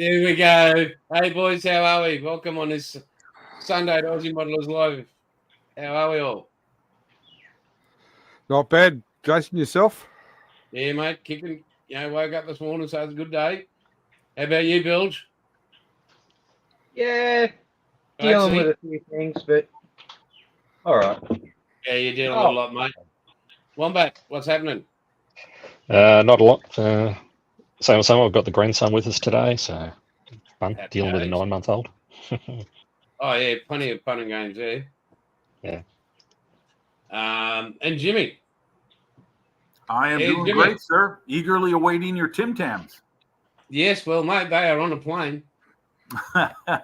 Here we go. Hey, boys, how are we? Welcome on this Sunday at Aussie Modelers Live. How are we all? Not bad. Jason, yourself? Yeah, mate, kicking. Woke up this morning, so it's a good day. How about you, Bilge? Yeah, dealing with a few things, but all right. Yeah, you're dealing with a lot, mate. Wombat, what's happening? Not a lot. Same as I've got the grandson with us today, so fun dealing with a 9-month-old. Oh yeah, plenty of fun and games there. Yeah. And Jimmy. I am doing great, sir. Eagerly awaiting your Tim Tams. Yes, well, mate, they are on a plane. Yeah,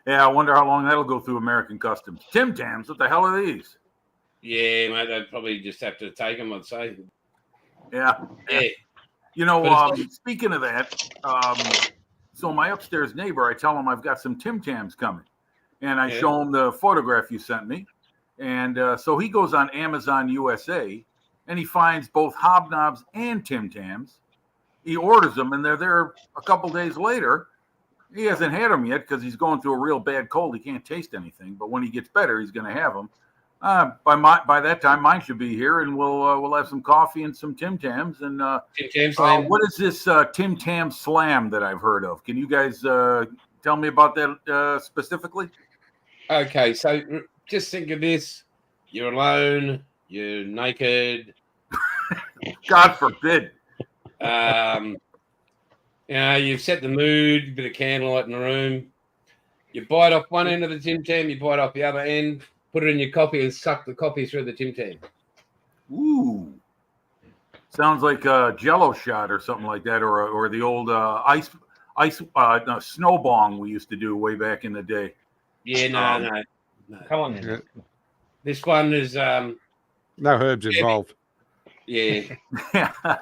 I wonder how long that'll go through American Customs. Tim Tams, what the hell are these? Yeah, mate, they'd probably just have to take them, I'd say. Yeah. You know, speaking of that, so my upstairs neighbor, I tell him I've got some Tim Tams coming. And I show him the photograph you sent me. And so he goes on Amazon USA, and he finds both Hobnobs and Tim Tams. He orders them, and they're there a couple days later. He hasn't had them yet because he's going through a real bad cold. He can't taste anything. But when he gets better, he's going to have them. By that time, mine should be here, and we'll have some coffee and some Tim Tams. And Tim Tam Slam. What is this Tim Tam Slam that I've heard of? Can you guys tell me about that specifically? Okay, so just think of this: you're alone, you're naked. God forbid. You've set the mood, bit of candlelight in the room. You bite off one end of the Tim Tam, you bite off the other end, put it in your coffee, and suck the coffee through the Tim Tam. Ooh, sounds like a Jello shot or something like that, or the old snow bong we used to do way back in the day. Yeah, no. Come on, then. Yeah. This one is no herbs involved. Yeah,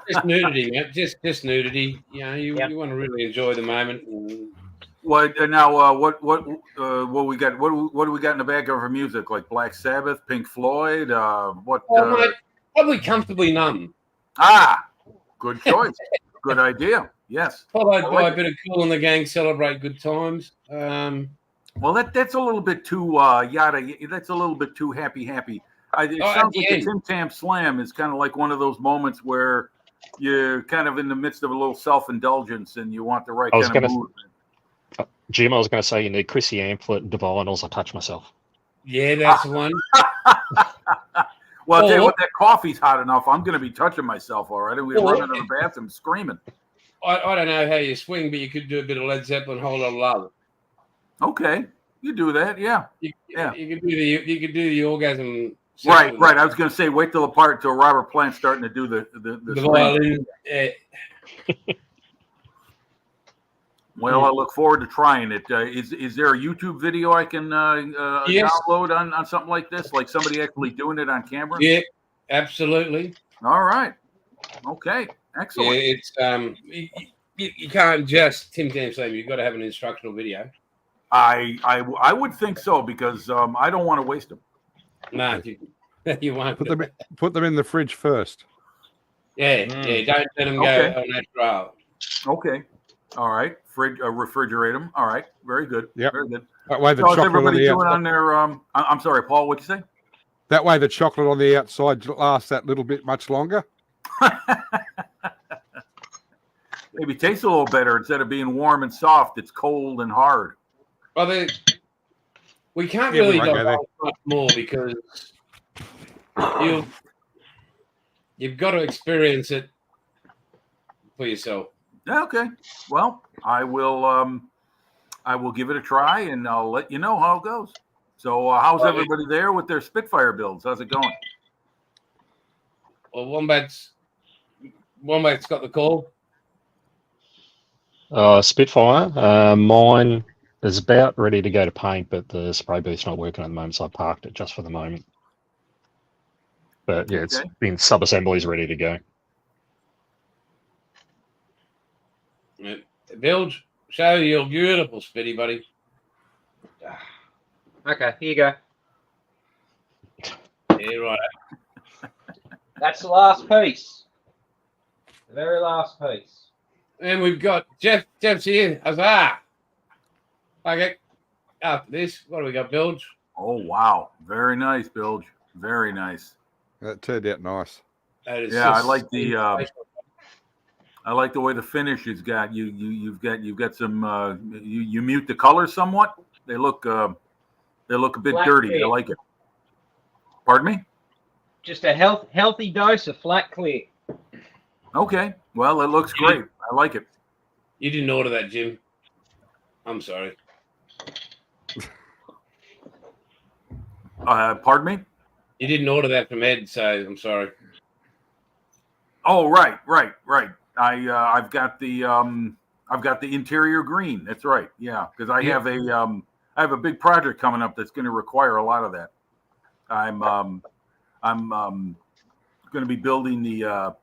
just nudity, mate. Just nudity. You want to really enjoy the moment. What we got? What do we got in the back of our music? Like Black Sabbath, Pink Floyd. Mate, probably Comfortably Numb. Good choice. Good idea. Yes. Followed by a bit of Cool and the Gang, Celebrate Good Times. Well, that's a little bit too yada. That's a little bit too happy. It sounds like the Tim Tam Slam is kind of like one of those moments where you're kind of in the midst of a little self-indulgence and you want the right kind of mood. Jim, I was going to say you need Chrissy Amplet, Divinals, I Touch Myself. Yeah, that's the one. Well, I'll tell you what, that coffee's hot enough. I'm going to be touching myself, all right? And we're running to the bathroom screaming. I don't know how you swing, but you could do a bit of Led Zeppelin, Whole Lot of Love. Okay, you do that, yeah. You could do the orgasm. Right. I was going to say, wait till Robert Plant's starting to do the violin. Well, I look forward to trying it. Is there a YouTube video I can download on something like this? Like somebody actually doing it on camera? Yeah, absolutely. All right. Okay. Excellent. Yeah, it's you can't just Tim Tam Slam. You've got to have an instructional video. I would think so because I don't want to waste them. No, you won't. Put them in the fridge first. Yeah. Don't let them go on that trial. Okay. All right. Refrigerate them. All right. Very good. Yep. Very good. That way the chocolate on the outside. On their, I'm sorry, Paul, what'd you say? That way the chocolate on the outside lasts that little bit much longer. Maybe tastes a little better instead of being warm and soft. It's cold and hard. Well, we can't really go much more because you've got to experience it for yourself. Okay. Well, I will give it a try, and I'll let you know how it goes. So, how's everybody there with their Spitfire builds? How's it going? Well, Wombat's got the call. Spitfire. Mine is about ready to go to paint, but the spray booth's not working at the moment, so I parked it just for the moment. But yeah, it's been sub-assemblies ready to go. Build, show your beautiful Spitty, buddy. Okay, here you go. Yeah, right. That's the last piece. The very last piece. And we've got Jeff. Jeff's here. Huzzah! Okay. After this, what do we got, Bilge? Oh wow, very nice, Bilge. Very nice. That turned out nice. That is Yeah, I just like the way the finish has got. You've got some. You mute the color somewhat. They look a bit Black dirty. clear. I like it. Pardon me? Just a healthy dose of flat clear. Okay. Well, it looks great. I like it. You didn't order that, Jim. I'm sorry. Pardon me? You didn't order that from Ed, so I'm sorry. Oh, right. I've got the interior green. That's right. Yeah, because I have a big project coming up that's going to require a lot of that. I'm going to be building the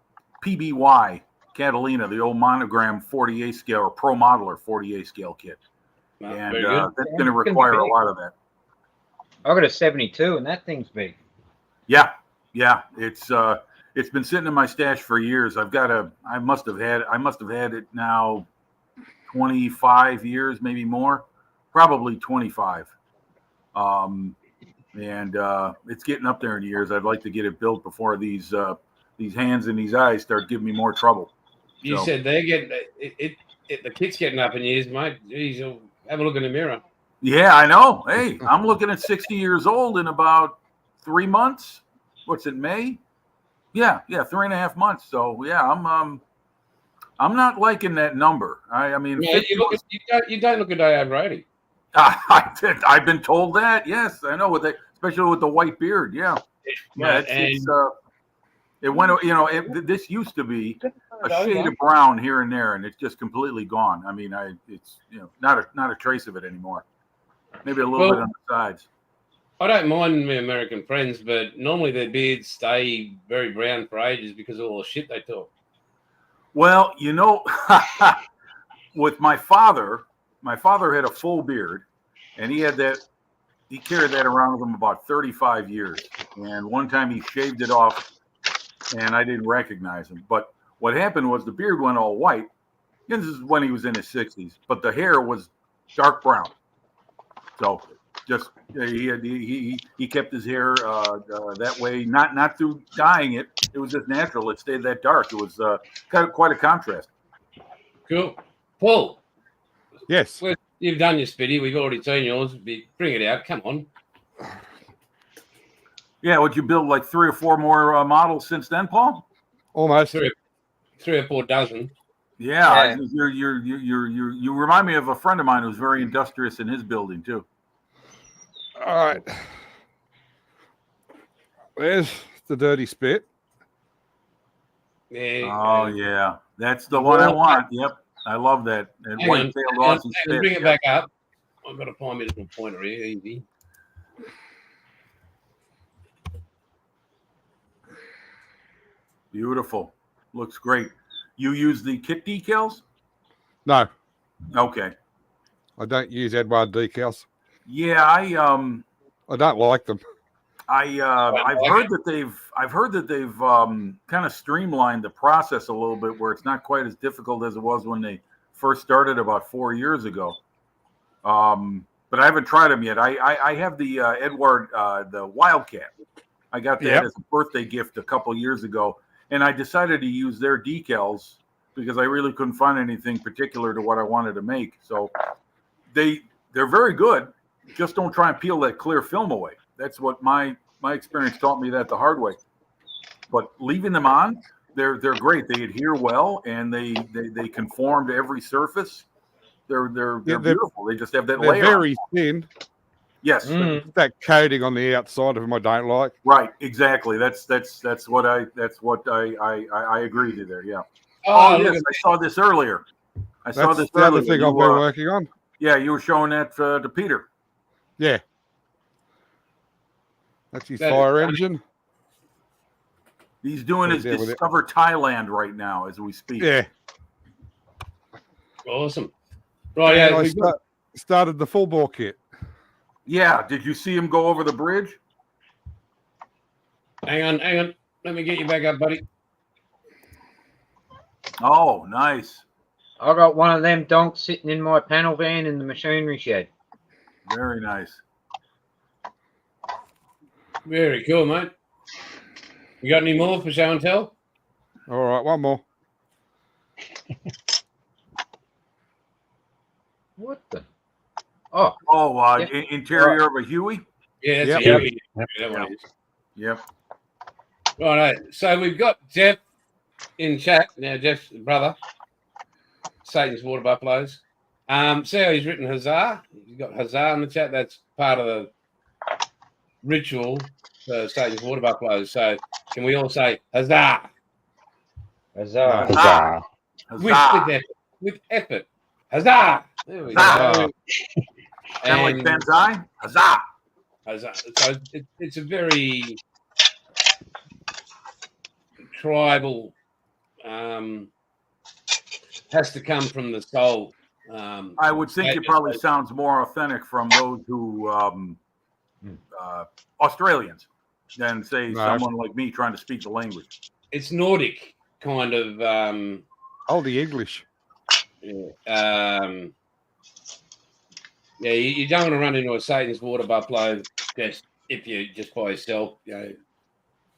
PBY Catalina, the old Monogram 48 scale or Pro Modeler 48 scale kit, Well, and very good. that's going to require a lot of that. I got a 72, and that thing's big. Yeah. It's been sitting in my stash for years. I must have had it now 25 years, maybe more, probably 25. And it's getting up there in years. I'd like to get it built before these hands and these eyes start giving me more trouble. You So- said they're getting the kit's getting up in years, mate. Jeez, have a look in the mirror. Yeah, I know. Hey, I'm looking at 60 years old in about 3 months. What's it, May? Yeah, 3.5 months. So yeah, I'm not liking that number. I mean, Yeah, you don't look a day over 80. I've been told that. Yes, I know. Especially with the white beard. Yeah. Right, It went. This used to be a shade of brown here and there, and it's just completely gone. I mean, it's not a trace of it anymore. Maybe a little bit on the sides. I don't mind my American friends, but normally their beards stay very brown for ages because of all the shit they talk. Well, with my father had a full beard, and he carried that around with him about 35 years. And one time he shaved it off, and I didn't recognize him. But what happened was the beard went all white. This is when he was in his 60s, but the hair was dark brown. So just he kept his hair that way, not through dyeing it. It was just natural. It stayed that dark. It was quite a contrast. Cool. Paul, Yes. you've done your spitty. We've already seen yours. Bring it out. Come on. Yeah, would you build like 3 or 4 more models since then, Paul? Almost. Three or four dozen. Yeah. You remind me of a friend of mine who's very industrious in his building too. All right. There's the dirty spit. Yeah. Oh yeah, that's the one I want. Yep, I love that. And Hang on, white-tailed Aussie spit. bring it Yep. back up. I've got to find my little pointer here. Easy. Beautiful. Looks great. You use the kit decals? No, Okay. I don't use Edward decals. Yeah, I don't like them. I've heard that they've kind of streamlined the process a little bit, where it's not quite as difficult as it was when they first started about 4 years ago. But I haven't tried them yet. I have the Edward the Wildcat. I got that as a birthday gift a couple years ago, and I decided to use their decals because I really couldn't find anything particular to what I wanted to make. So they're very good. Just don't try and peel that clear film away. That's what my experience taught me that the hard way. But leaving them on, they're great. They adhere well, and they conform to every surface. They're beautiful. They just have that They're layer. very thin. Yes. That coating on the outside of them I don't like. Right. Exactly. That's what I agree to there. Yeah. Oh, Yes, look I saw this earlier. That's the other thing I've been working on. Yeah, you were showing that to Peter. Yeah. That's his That is fire funny. engine. He's doing his Right there with it. Discover Thailand right now as we speak. Yeah. awesome. Right, And yeah. I started the full bore kit. Yeah. Did you see him go over the bridge? Hang on. Let me get you back up, buddy. Oh, nice. I got one of them donks sitting in my panel van in the machinery shed. Very nice. Very cool, mate. You got any more for show and tell? All right, one more. What the? Oh, Oh, Yeah. interior of a Huey. Yeah, that's Yep. a Huey. That one is. Yep. Right, so we've got Jeff in chat now. Jeff's brother, Satan's Water Buffaloes. See how he's written Huzzah? He's got Huzzah in the chat. That's part of the ritual for Satan's Water Buffaloes. So can we all say Huzzah? Huzzah. Huzzah. Huzzah. With effort. Huzzah! There we Huzzah. go. Kind of like And- Banzai. Huzzah. Huzzah. So it's a very tribal, has to come from the soul. I would think it probably sounds more authentic from those who Australians than say No. someone like me trying to speak the language. It's Nordic kind of. Oh, the English. Yeah, you don't want to run into a Satan's Water Buffalo just if you're just by yourself. But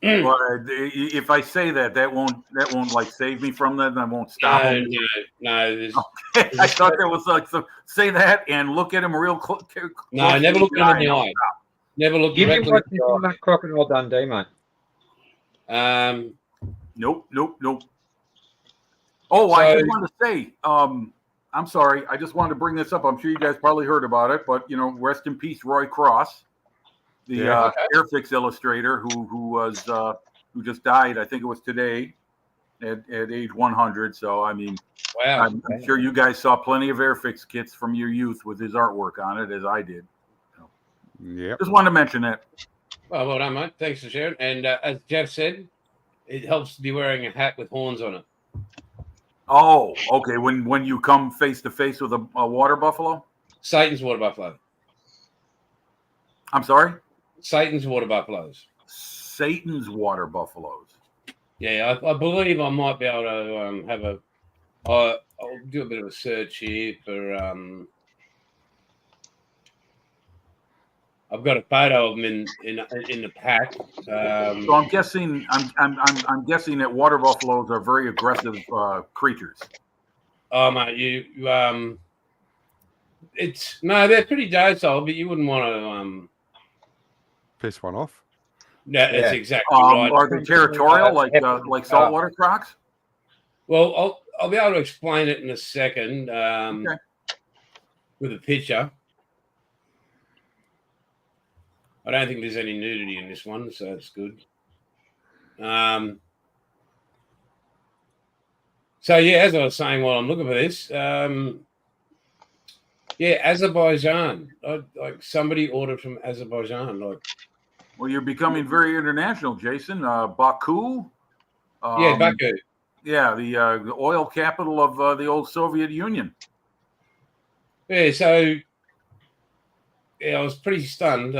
if I say that won't like save me from that, and I won't stop No, him. no. There's, I thought there was like some say that and look at him real close. no, never look him in the eye. Never look Give me directly. what's in that Crocodile Dundee, mate. Nope. Oh, I So- just wanted to say, I'm sorry. I just wanted to bring this up. I'm sure you guys probably heard about it, but rest in peace, Roy Cross, the Yeah. Airfix illustrator who just died. I think it was today, at age 100. So I mean, Wow. I'm sure you guys saw plenty of Airfix kits from your youth with his artwork on it, as I did. Yep. Just wanted to mention that. Well done, mate. Thanks for sharing. And as Jeff said, it helps to be wearing a hat with horns on it. Oh, okay. When you come face to face with a water buffalo, Satan's Water Buffalo. I'm sorry, Satan's Water Buffaloes. Satan's water buffaloes. Yeah, I believe I might be able to have a. I'll do a bit of a search here for. I've got a photo of them in the pack. So I'm guessing I'm guessing that water buffaloes are very aggressive creatures. Oh mate, you they're pretty docile, but you wouldn't want to Piss one off. That's exactly right. Are they territorial like saltwater crocs? Well, I'll be able to explain it in a second Okay. with a picture. I don't think there's any nudity in this one, so that's good. So yeah, as I was saying while I'm looking for this, Azerbaijan. Like somebody ordered from Azerbaijan. Well, you're becoming very international, Jason. Baku. Baku. Yeah, the oil capital of the old Soviet Union. Yeah, so I was pretty stunned.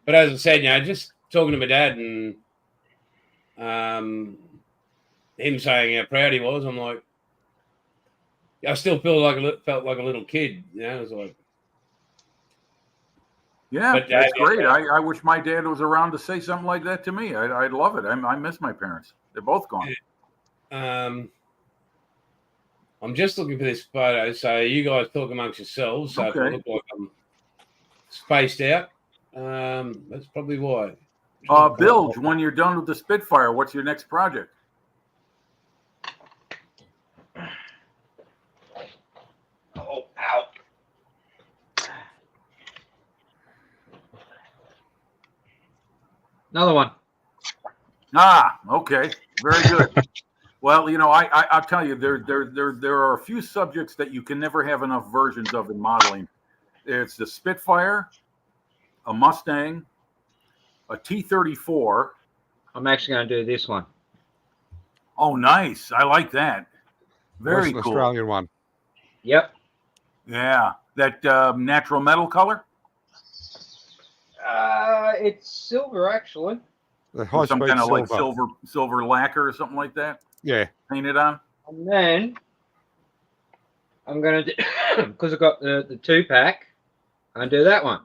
But as I said, just talking to my dad and him saying how proud he was, I'm like, I still felt like a little kid. I was like, Yeah, But, that's great. I wish my dad was around to say something like that to me. I'd love it. I miss my parents. They're both gone. I'm just looking for this photo. So you guys talk amongst yourselves. So if I Okay. look like I'm spaced out, that's probably why. Bilge, when you're done with the Spitfire, what's your next project? Oh, ow. Another one. Ah, okay, very good. Well, I'll tell you, there are a few subjects that you can never have enough versions of in modeling. It's the Spitfire, a Mustang, a T-34. I'm actually going to do this one. Oh, nice! I like that. Very Western cool. Australian one. Yep. Yeah, that natural metal color. It's silver, actually. The high Some speed kind of silver. like silver lacquer or something like that Yeah. painted on. And then I'm going to do, because I've got the 2-pack, and do that one.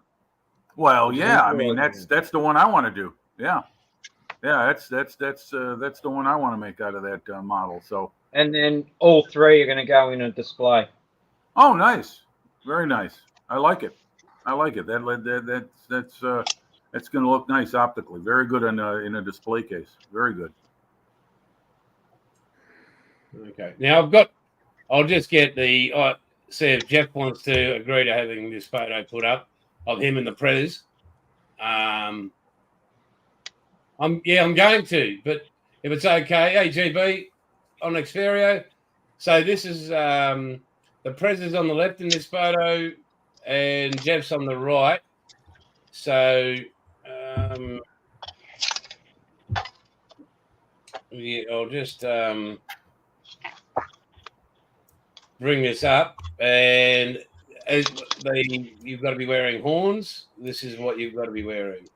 Well, yeah. I Enjoy mean, it. that's the one I want to do. Yeah. Yeah, that's the one I want to make out of that model. So, And then all 3 are going to go in a display. oh, nice, very nice. I like it. I like it. That's going to look nice optically. Very good in a display case. Very good. Okay. Now I'll just get see if Jeff wants to agree to having this photo put up of him and the Prez. I'm going to, but if it's okay, AGB on Xperio. So this is the Prez is on the left in this photo, and Jeff's on the right. So yeah, I'll just bring this up, and you've got to be wearing horns. This is what you've got to be wearing.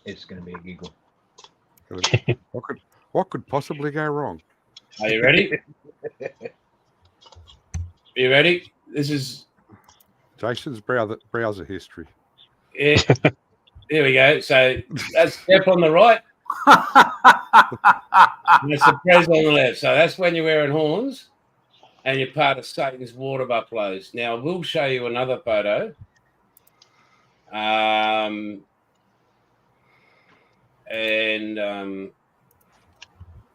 It's going to be a giggle. What could possibly go wrong? Are you ready? You ready? This is Jason's browser history. it. There we go. So that's Jeff on the right. And that's the Prez on the left. So that's when you're wearing horns and you're part of Satan's water buffaloes. Now, we'll show you another photo.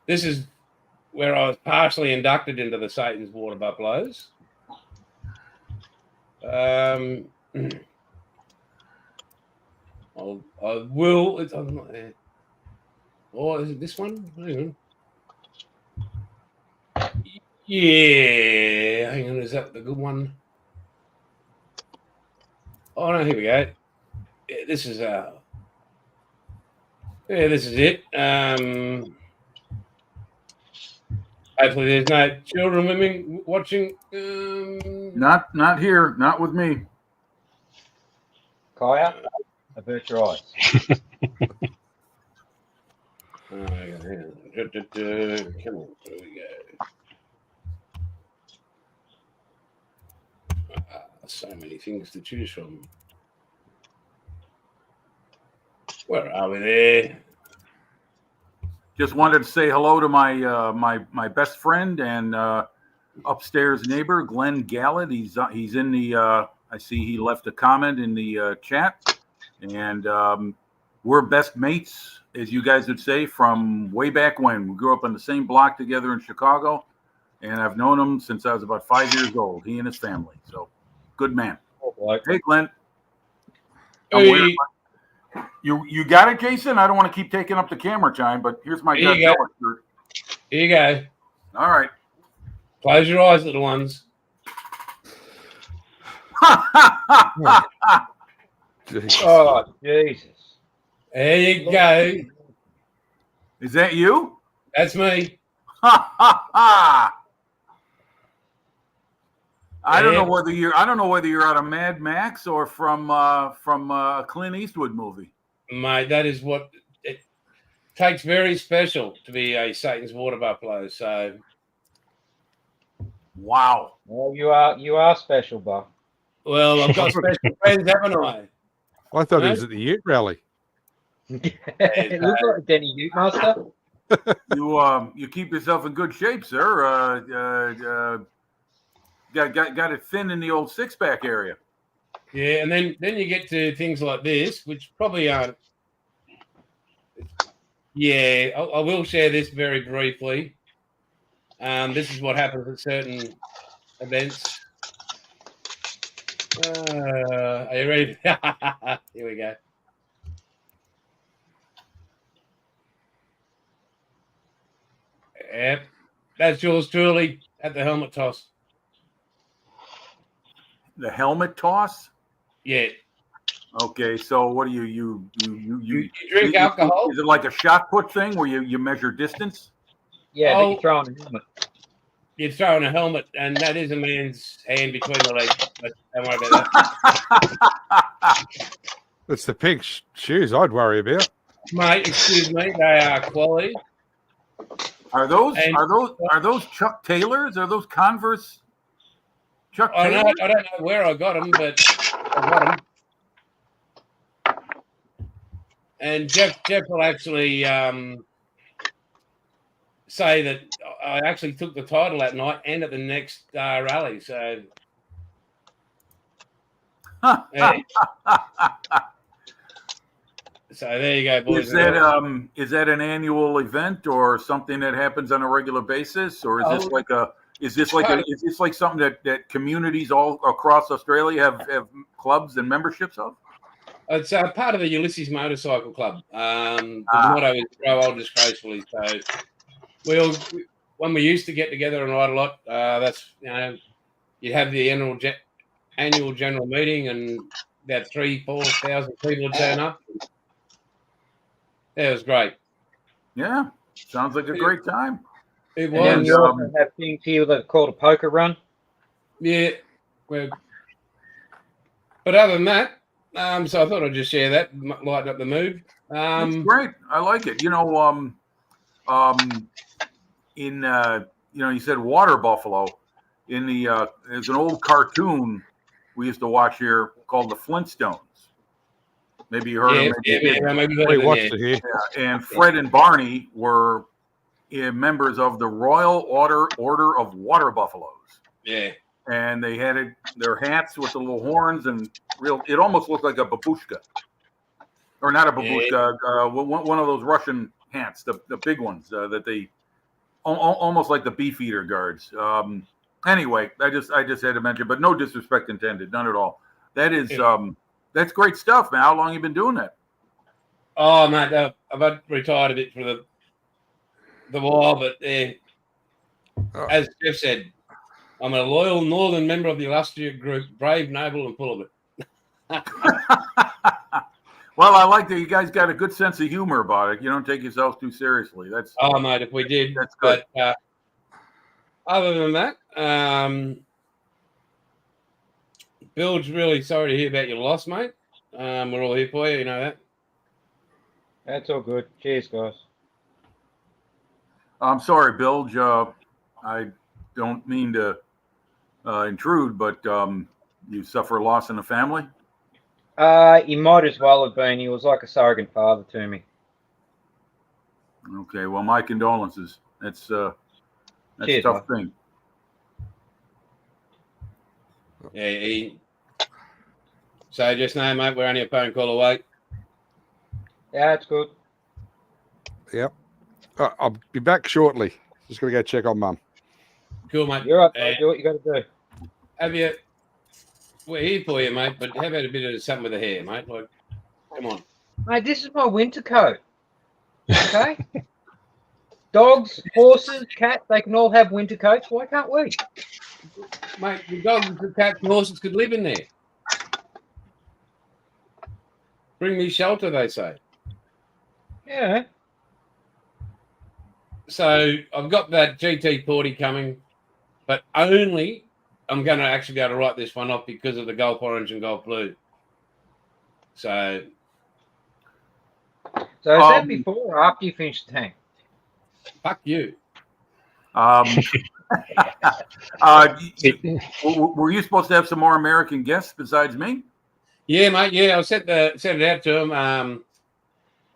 This is where I was partially inducted into the Satan's water buffaloes. I will. I'm not there. Oh, is it this one? Hang on. Yeah, hang on. Is that the good one? Oh no, here we go. Yeah, this is this is it. Hopefully, there's no children with me watching. Not here. Not with me. Kaya, avert your eyes. Come on, there we go. So many things to choose from. Where are we there? Just wanted to say hello to my my best friend and upstairs neighbor, Glenn Gallant. He's in the. I see he left a comment in the chat, and we're best mates, as you guys would say, from way back when. We grew up on the same block together in Chicago, and I've known him since I was about 5 years old. He and his family. So, good man. Hey, Glenn. Hey. You got it, Jason? I don't want to keep taking up the camera time, but here's my Here you Godzilla shirt. Here you go. All right. Close your eyes, little ones. Jeez. Oh, Jesus. There you go. Is that you? That's me. I don't know whether you're out of Mad Max or from a Clint Eastwood movie. Mate, that is what it takes. Very special to be a Satan's water buffalo. So, Wow. Well, you are special, Buff. well, I've got special friends, haven't I? I thought No? he was at the Ute rally. It looks like a Denny Ute Master. You keep yourself in good shape, sir. Got it thin in the old 6-pack area. Yeah, and then you get to things like this, which probably aren't. Yeah, I will share this very briefly. This is what happens at certain events. Are you ready? Here we go. Yep, that's yours truly at the helmet toss. The helmet toss. Yeah, Okay, so what do you you drink alcohol. Is it like a shot put thing where you measure distance? Yeah, but Oh. you're throwing a helmet. You're throwing a helmet, and that is a man's hand between the legs. But don't worry about that. It's the pink shoes I'd worry about. Mate, excuse me, they are quality. Are those And- are those Chuck Taylors? Are those Converse Chuck I Taylors? don't know where I got them, but I got them. And Jeff will actually say that I actually took the title that night and at the next rally. So, yeah. So there you go, boys. Is that an annual event or something that happens on a regular basis, or is this like something that communities all across Australia have clubs and memberships of? It's part of the Ulysses Motorcycle Club. The motto is "Grow Old Disgracefully." So when we used to get together and ride a lot, that's you'd have the annual general meeting, and about 3,000-4,000 people would turn up. Yeah, it was great. Yeah, sounds like a great time. It And then was. you also have things here that are called a poker run. Yeah. But other than that, so I thought I'd just share that, lighten up the mood. That's great. I like it. You said water buffalo. There's an old cartoon we used to watch here called the Flintstones. Maybe you heard of it. Maybe We watched it here. Yeah, and Fred and Barney were members of the Royal Order of Water Buffaloes. Yeah. And they had their hats with the little horns and it almost looked like a babushka. Or not a babushka, one of those Russian hats, the big ones that they almost like the Beefeater guards. Anyway, I just had to mention, but no disrespect intended, none at all. That is that's great stuff, man. How long you been doing that? Oh, mate, I've retired a bit for the while, but as Jeff said, I'm a loyal northern member of the illustrious group, brave, noble, and full of it. Well, I like that you guys got a good sense of humor about it. You don't take yourselves too seriously. Mate, if we did, that's good. But other than that, Bill's really sorry to hear about your loss, mate. We're all here for you, you know that. That's all good. Cheers, guys. I'm sorry, Bilge. I don't mean to intrude, but you suffer a loss in the family? He might as well have been. He was like a surrogate father to me. Okay, well, my condolences. That's Cheers, a tough thing. Yeah, so just know, mate, we're only a phone call away. Yeah, that's good. Yep. I'll be back shortly. Just got to go check on Mum. Cool, mate. You're up. Do what you got to do. We're here for you, mate, but how about a bit of something with the hair, mate? Like, come on. Mate, this is my winter coat. Okay? Dogs, horses, cats, they can all have winter coats. Why can't we? Mate, the dogs, the cats, and horses could live in there. Bring me shelter, they say. Yeah. So I've got that GT40 coming, but only I'm going to actually be able to write this one off because of the Gulf Orange and Gulf Blue. So is that before or after you finish the tank? fuck you. Were you supposed to have some more American guests besides me? Yeah, mate. Yeah, I sent it out to him.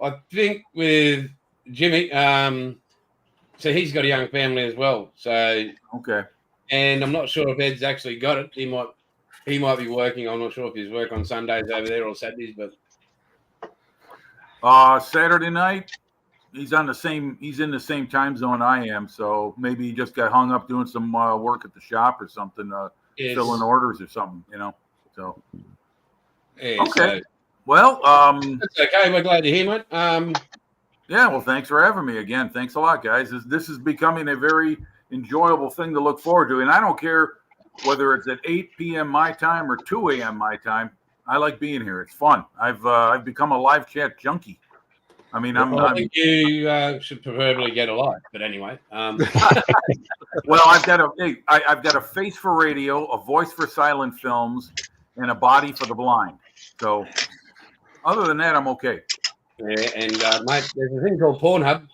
I think with Jimmy. So he's got a young family as well. So Okay. and I'm not sure if Ed's actually got it. He might be working. I'm not sure if he's working on Sundays over there or Saturdays, but Saturday night, he's in the same time zone I am, so maybe he just got hung up doing some work at the shop or something, filling orders or something, So yeah, okay. So, well, that's okay. We're glad to hear, mate. yeah. Well, thanks for having me again. Thanks a lot, guys. This is becoming a very enjoyable thing to look forward to, and I don't care whether it's at 8 p.m. my time or 2 a.m. my time. I like being here. It's fun. I've become a live chat junkie. I mean, I think you should preferably get a life, but anyway. Well, I've got a face for radio, a voice for silent films, and a body for the blind. So, other than that, I'm okay. Yeah, and mate, there's a thing called Pornhub.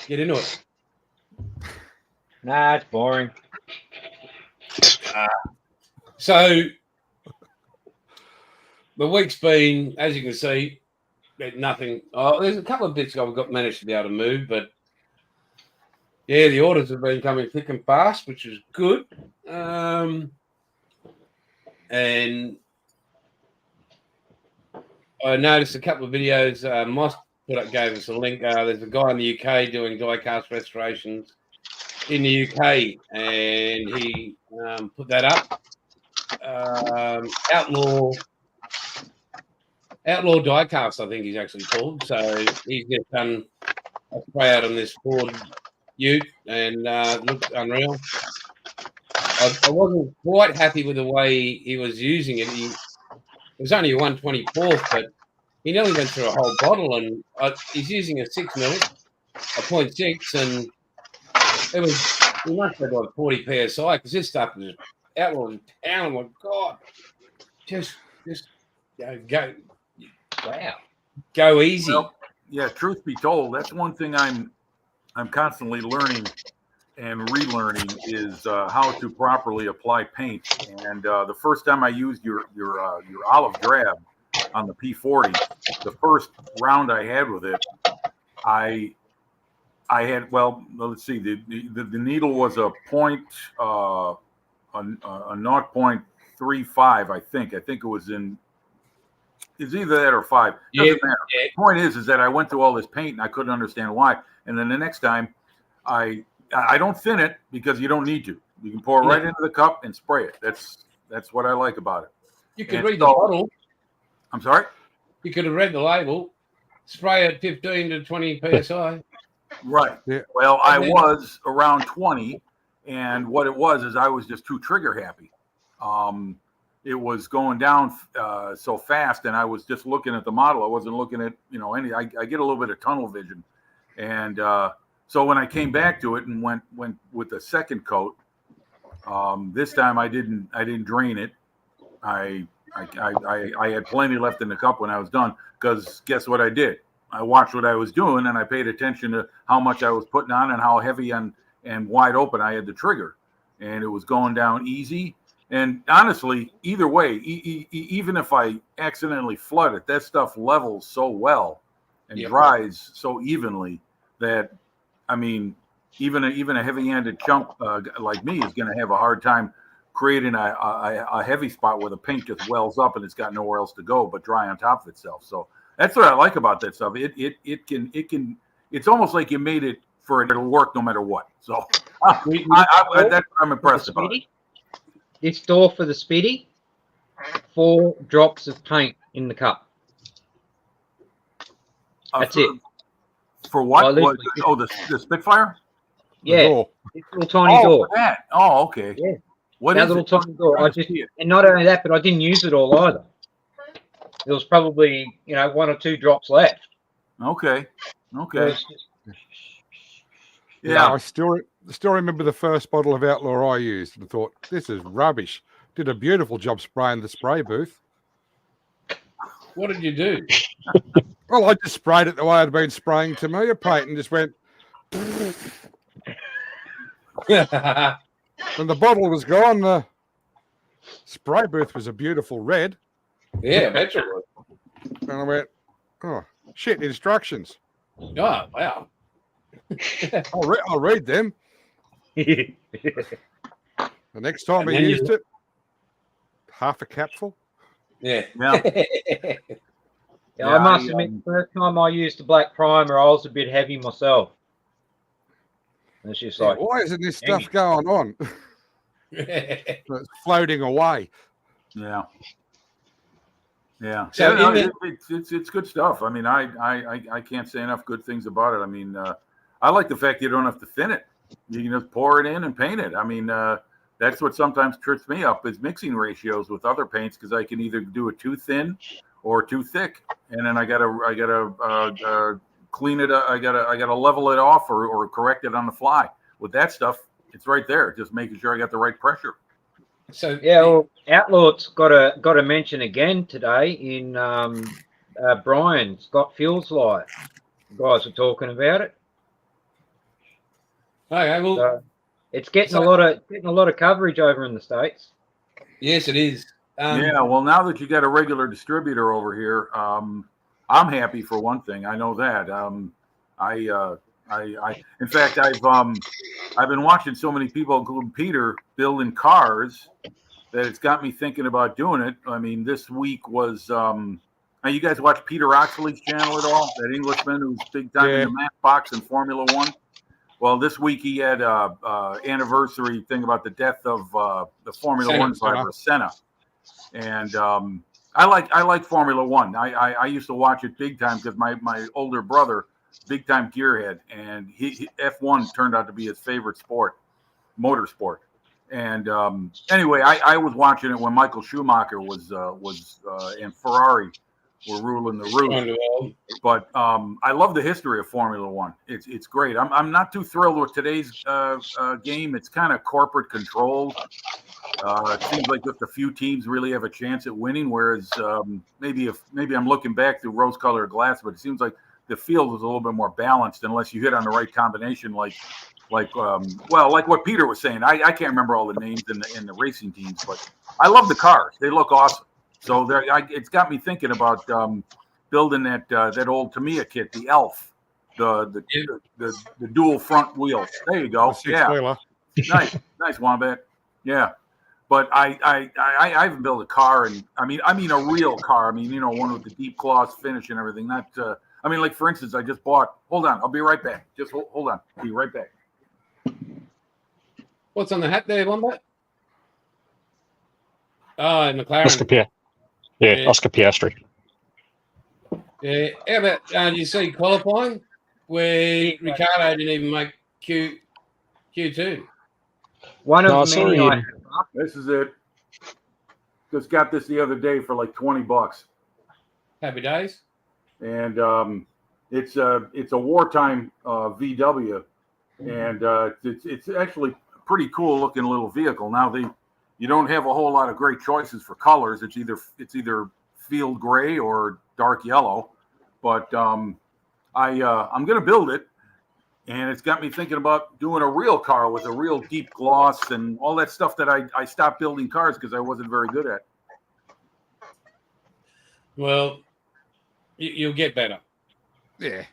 Get into it. Nah, it's boring. So the week's been, as you can see, nothing. Oh, there's a couple of bits I've got managed to be able to move, but yeah, the orders have been coming thick and fast, which is good. And I noticed a couple of videos. Moss gave us a link. There's a guy in the UK doing die-cast restorations in the UK, and he put that up. Outlaw Diecast, I think he's actually called. So he's just done a spray out on this Ford Ute and looks unreal. I wasn't quite happy with the way he was using it. It was only a 1/24th, but he nearly went through a whole bottle, and he's using a 6mm, a 0.6, and it was, he must have got 40 psi because this stuff was Outlaw was pound. Oh my God, just go. Wow. Go easy. Well, yeah, truth be told, that's one thing I'm constantly learning and relearning is how to properly apply paint. And the first time I used your olive drab on the P40, the first round I had with it, I had, well, let's see, the needle was a 0.35, I think. I think it was in. It's either that or 5. Doesn't matter. Yeah. The point is that I went through all this paint and I couldn't understand why. And then the next time, I don't thin it because you don't need to. You can pour it right into the cup and spray it. That's what I like about it. You could read the bottle. I'm sorry? You could have read the label. Spray at 15 to 20 psi. Right. Yeah. Well, I was around 20, and what it was is I was just too trigger happy. It was going down so fast, and I was just looking at the model. I wasn't looking at, any. I get a little bit of tunnel vision, and so when I came back to it and went with the second coat, this time I didn't drain it. I had plenty left in the cup when I was done, because guess what I did? I watched what I was doing, and I paid attention to how much I was putting on and how heavy and wide open I had the trigger, and it was going down easy. And honestly, either way, even if I accidentally flood it, that stuff levels so well and dries so evenly that, I mean, even a heavy-handed chump like me is going to have a hard time creating a heavy spot where the paint just wells up and it's got nowhere else to go but dry on top of itself. So that's what I like about that stuff. It's almost like you made it for it to work no matter what. So that's what I'm impressed about. This door for the Speedy, 4 drops of paint in the cup. That's it. For what? The Spitfire? Yeah, this little tiny door. For that. Oh, okay. Yeah. What that is little it? tiny door. And not only that, but I didn't use it all either. There was probably 1 or 2 drops left. Okay. Yeah, I still remember the first bottle of Outlaw I used and thought, this is rubbish. Did a beautiful job spraying the spray booth. What did you do? Well, I just sprayed it the way I'd been spraying Tamiya paint and just went. When the bottle was gone, the spray booth was a beautiful red. Yeah, that's right. And I went, oh, shit, instructions. Oh, wow. I'll read them. The next time I used it, half a capful. Yeah. I must admit, the first time I used the black primer, I was a bit heavy myself. And it's just like, why isn't this stuff going on? It's floating away. Yeah. So it's good stuff. I mean, I can't say enough good things about it. I mean, I like the fact you don't have to thin it. You can just pour it in and paint it. I mean, that's what sometimes trips me up is mixing ratios with other paints, because I can either do it too thin or too thick, and then I gotta clean it. I gotta level it off or correct it on the fly. With that stuff, it's right there, just making sure I got the right pressure. So well, Outlaw's got a mention again today in Brian Scott Feels Like. The guys were talking about it. Okay, well, So it's getting a lot of coverage over in the States. yes, it is. Yeah, well, now that you got a regular distributor over here, I'm happy for one thing. I know that. In fact, I've been watching so many people, including Peter, building cars that it's got me thinking about doing it. I mean, this week was. Now, you guys watch Peter Oxley's channel at all? That Englishman who's big time in the Matchbox and Formula One. Well, this week he had a anniversary thing about the death of the Formula One driver Senna, and I like Formula One. I used to watch it big time because my older brother, big time gearhead, and he F1 turned out to be his favorite sport, motorsport. And anyway, I was watching it when Michael Schumacher was and Ferrari were ruling the roost. But I love the history of Formula One. It's great. I'm not too thrilled with today's game. It's kind of corporate controlled. It seems like just a few teams really have a chance at winning. Whereas maybe I'm looking back through rose-colored glass, but it seems like the field is a little bit more balanced unless you hit on the right combination, like what Peter was saying. I can't remember all the names in the racing teams, but I love the cars. They look awesome. So it's got me thinking about building that old Tamiya kit, the Elf, the dual front wheels. There you go. Yeah, nice Wombat. Yeah, but I haven't built a car, and I mean a real car. I mean, one with the deep gloss finish and everything. Not like for instance, I just bought. Hold on, I'll be right back. Just hold on, be right back. What's on the hat there, Wombat? Oh, McLaren. Oscar Oscar Piastri. Yeah. How about you see qualifying where Ricardo didn't even make Q2? One of many. This is it. Just got this the other day for like $20. Happy days. And it's a wartime VW, and it's actually a pretty cool looking little vehicle. Now you don't have a whole lot of great choices for colors. It's either field gray or dark yellow, but I'm going to build it, and it's got me thinking about doing a real car with a real deep gloss and all that stuff that I stopped building cars because I wasn't very good at. Well, you'll get better. Yeah.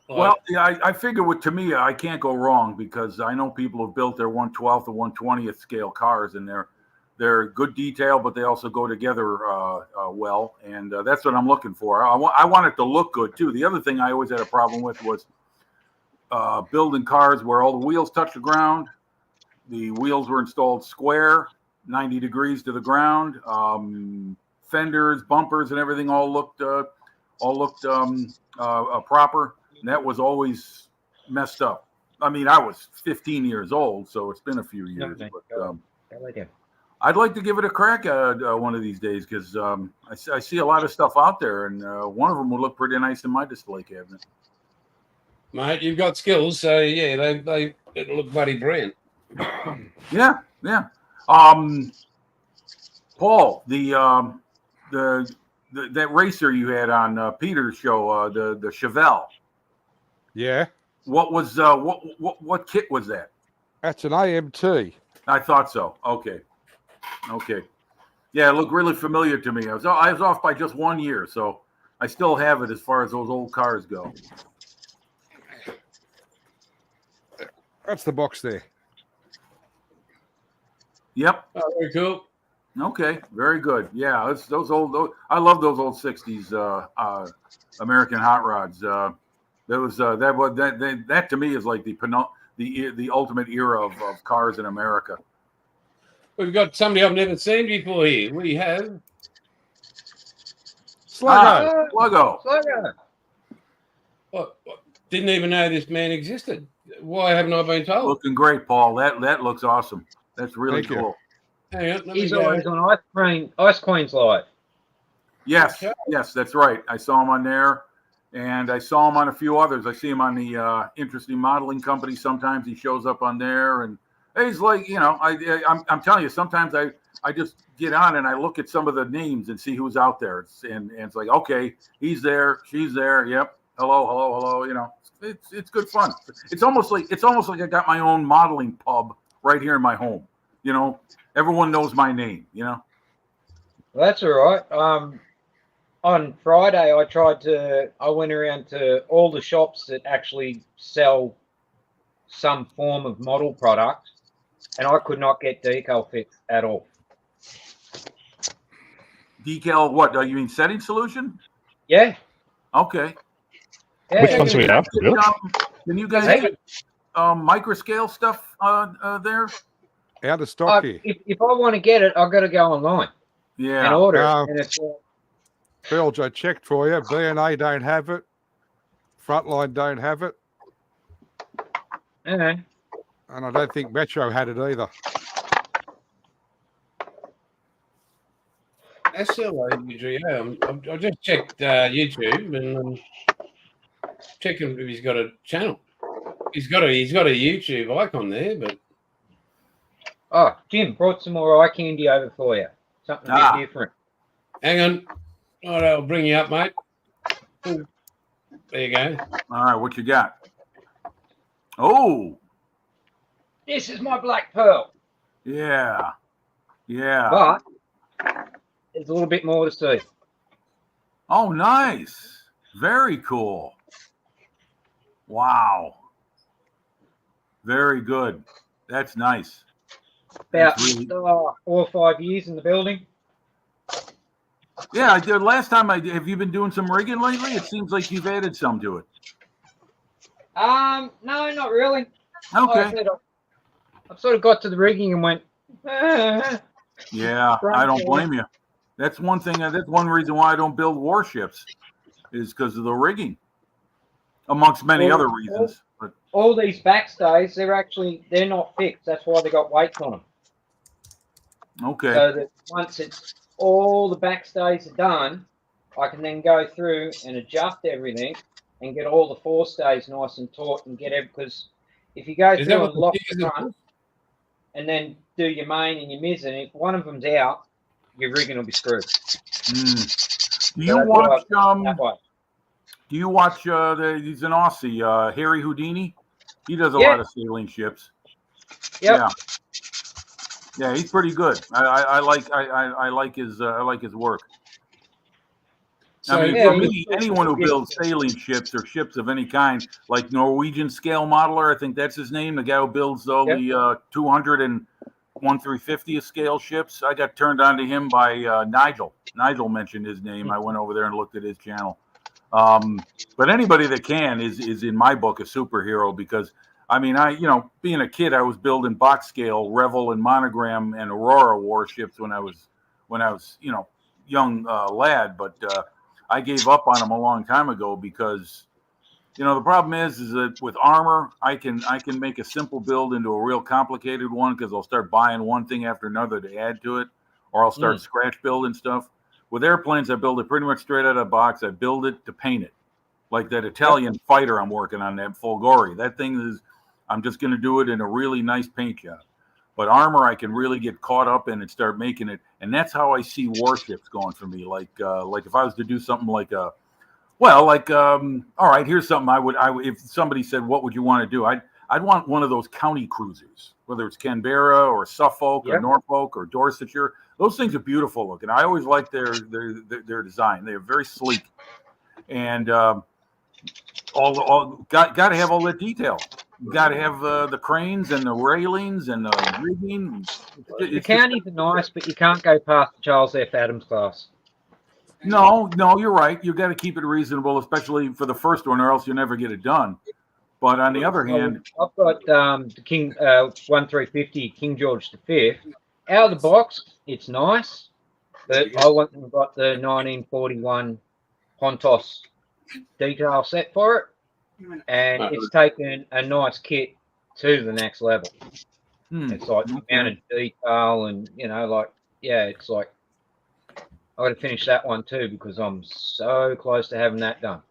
Well, yeah, I figure with Tamiya, I can't go wrong because I know people have built their 1/12th or 1/20th scale cars, and they're good detail, but they also go together well, and that's what I'm looking for. I want it to look good too. The other thing I always had a problem with was building cars where all the wheels touch the ground. The wheels were installed square, 90 degrees to the ground. Fenders, bumpers, and everything all looked proper. And that was always messed up. I mean, I was 15 years old, so it's been a few years. But, I'd like to give it a crack one of these days because I see a lot of stuff out there, and one of them would look pretty nice in my display cabinet. Mate, you've got skills, so yeah, it'll look bloody brilliant. Yeah. Paul, that racer you had on Peter's show, the Chevelle. Yeah. What was what kit was that? That's an AMT. I thought so. Okay. Yeah, it looked really familiar to me. I was off by just 1 year, so I still have it as far as those old cars go. That's the box there. Yep. Oh, very cool. Okay, very good. Yeah, I love those old '60s American hot rods. That to me is like the ultimate era of cars in America. We've got somebody I've never seen before here. We have Sluggo. What? Didn't even know this man existed. Why haven't I been told? Looking great, Paul. That looks awesome. That's really Thank cool. you. Hang on, He's always on Ice Queen's Live. Yes, that's right. I saw him on there, and I saw him on a few others. I see him on the Interesting Modeling Company. Sometimes he shows up on there, and he's like, I'm telling you, sometimes I just get on and I look at some of the names and see who's out there, and it's like, okay, he's there, she's there, yep, hello. You know, it's good fun. It's almost like I got my own modeling pub right here in my home. You know, everyone knows my name. You know. Well, that's all right. On Friday, I went around to all the shops that actually sell some form of model product, and I could not get decal fixed at all. Decal, what? You mean setting solution? Yeah. Okay. Yeah. Which ones do we have? Really? Can you guys get microscale stuff there? Out of stock here. If I want to get it, I've got to go online and Yeah. order it. And it's Bilge, I checked for you. B&A don't have it. Frontline don't have it. yeah. And I don't think Metro had it either. SLAUG, I just checked YouTube and checking if he's got a channel. He's got a YouTube icon there, but Oh, Jim brought some more eye candy over for you. Something a bit different. hang on. All right, I'll bring you up, mate. Ooh. There you go. All right, what you got? Oh, This is my black pearl, yeah. Yeah. but there's a little bit more to see. Oh, nice. Very cool. Wow. Very good. That's nice. About That's really- 4 or 5 years in the building. Yeah, I did. Last time have you been doing some rigging lately? It seems like you've added some to it. No, not really. Like I Okay. said, I've sort of got to the rigging and went, Yeah, I don't blame you. That's one thing. That's one reason why I don't build warships, is because of the rigging, amongst many Well, other reasons. But all these backstays, they're not fixed. That's why they got weights on them. okay. So that once it's all the backstays are done, I can then go through and adjust everything and get all the forestays nice and taut and get it, because if you go Is that through what and the lock figures the are front and then do your main and your mizzen, if one of them's out, your rigging will be screwed. Mm. Do So you that's what watch? I've done that way. Do you watch? He's an Aussie, Harry Houdini. He does a Yeah. lot of sailing ships. Yep. Yeah. Yeah, he's pretty good. I like his work. So I mean, yeah, for he- me, anyone who builds sailing ships or ships of any kind, like Norwegian Scale Modeler, I think that's his name, the guy who builds all the 200 and 1/350th scale ships. I got turned on to him by Nigel. Nigel mentioned his name. I went over there and looked at his channel. But anybody that can is in my book a superhero, because I mean, being a kid, I was building box scale Revel and Monogram and Aurora warships when I was young lad, but I gave up on them a long time ago because the problem is that with armor, I can make a simple build into a real complicated one, because I'll start buying one thing after another to add to it, or I'll start scratch building stuff. With airplanes, I build it pretty much straight out of the box. I build it to paint it, like that Italian fighter I'm working on, that Folgore. That thing is, I'm just going to do it in a really nice paint job. But armor, I can really get caught up in and start making it, and that's how I see warships going for me. Like if I was to do something like all right, here's something I would if somebody said, what would you want to do? I'd want one of those county cruisers, whether it's Canberra or Suffolk or Norfolk or Dorsetshire. Those things are beautiful looking. I always like their design. They're very sleek, and got to have all that detail. You got to have the cranes and the railings and the rigging. The counties are nice, but you can't go past the Charles F. Adams class. No, you're right. You got to keep it reasonable, especially for the first one, or else you'll never get it done. But on the other hand, I've got the King 1350 King George V. Out of the box, it's nice, but I went and got the 1941 Pontos detail set for it, and it's taken a nice kit to the next level. It's like the amount of detail, and it's like I got to finish that one too, because I'm so close to having that done.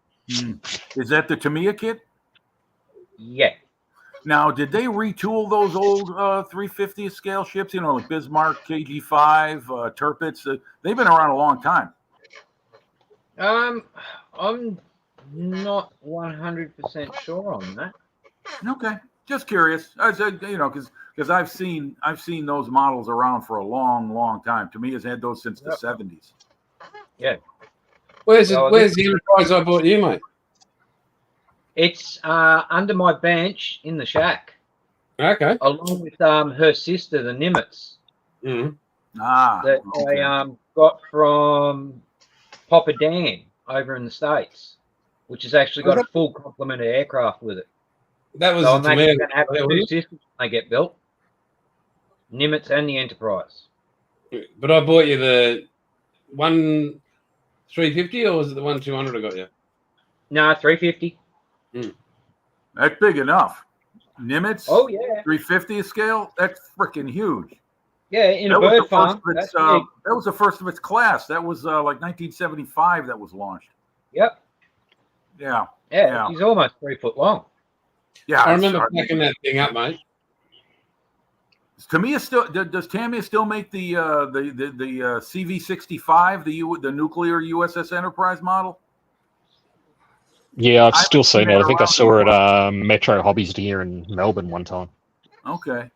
Is that the Tamiya kit? Yeah. Now, did they retool those old 350 scale ships? Like Bismarck, KG5, Tirpitz. They've been around a long time. I'm Not 100% sure on that. Okay, just curious. I said, because I've seen those models around for a long time. To me, has had those since the 70s. Yeah. Where's Well, the Enterprise I bought you, mate? It's under my bench in the shack, Okay. along with her sister, the Nimitz, Mm. that Okay. I got from Papa Dan over in the States, which has actually got a full complement of aircraft with it. That was So the I'm actually Command. going to have Yeah, two wasn't systems when they get built, Nimitz and the Enterprise. it? But I bought you the 1-350, or was it the 1-200 I got you? No, 350. That's big enough. Nimitz. Oh yeah, 350 scale. That's freaking huge. yeah. In a That was bird the farm, first of its, that's big. that was the first of its class. That was like 1975 that was launched. Yep. Yeah. Yeah, she's almost 3 foot long. Yeah. I remember packing that thing up, mate. Tamiya still does Tamiya still make the CV-65, the nuclear USS Enterprise model? Yeah, I've I still haven't seen seen it. that I think I around saw it anymore. Metro Hobbies here in Melbourne one time. Okay.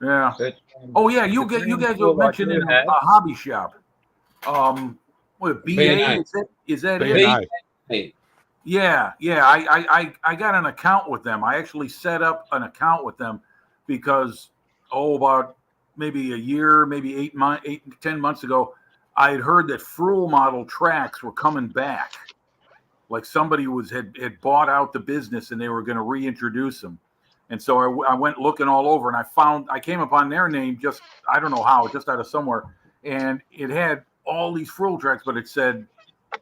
Yeah. But, Oh yeah, you the guys tool were I mentioning do a have- hobby shop. What BA B&A. is that it? B&A. Hey, Yeah. I got an account with them. I actually set up an account with them because about maybe a year, maybe 10 months ago, I had heard that Fruhl model tracks were coming back. Like somebody had bought out the business and they were going to reintroduce them. And so I went looking all over and I came upon their name just, I don't know how, just out of somewhere. And it had all these Fruhl tracks, but it said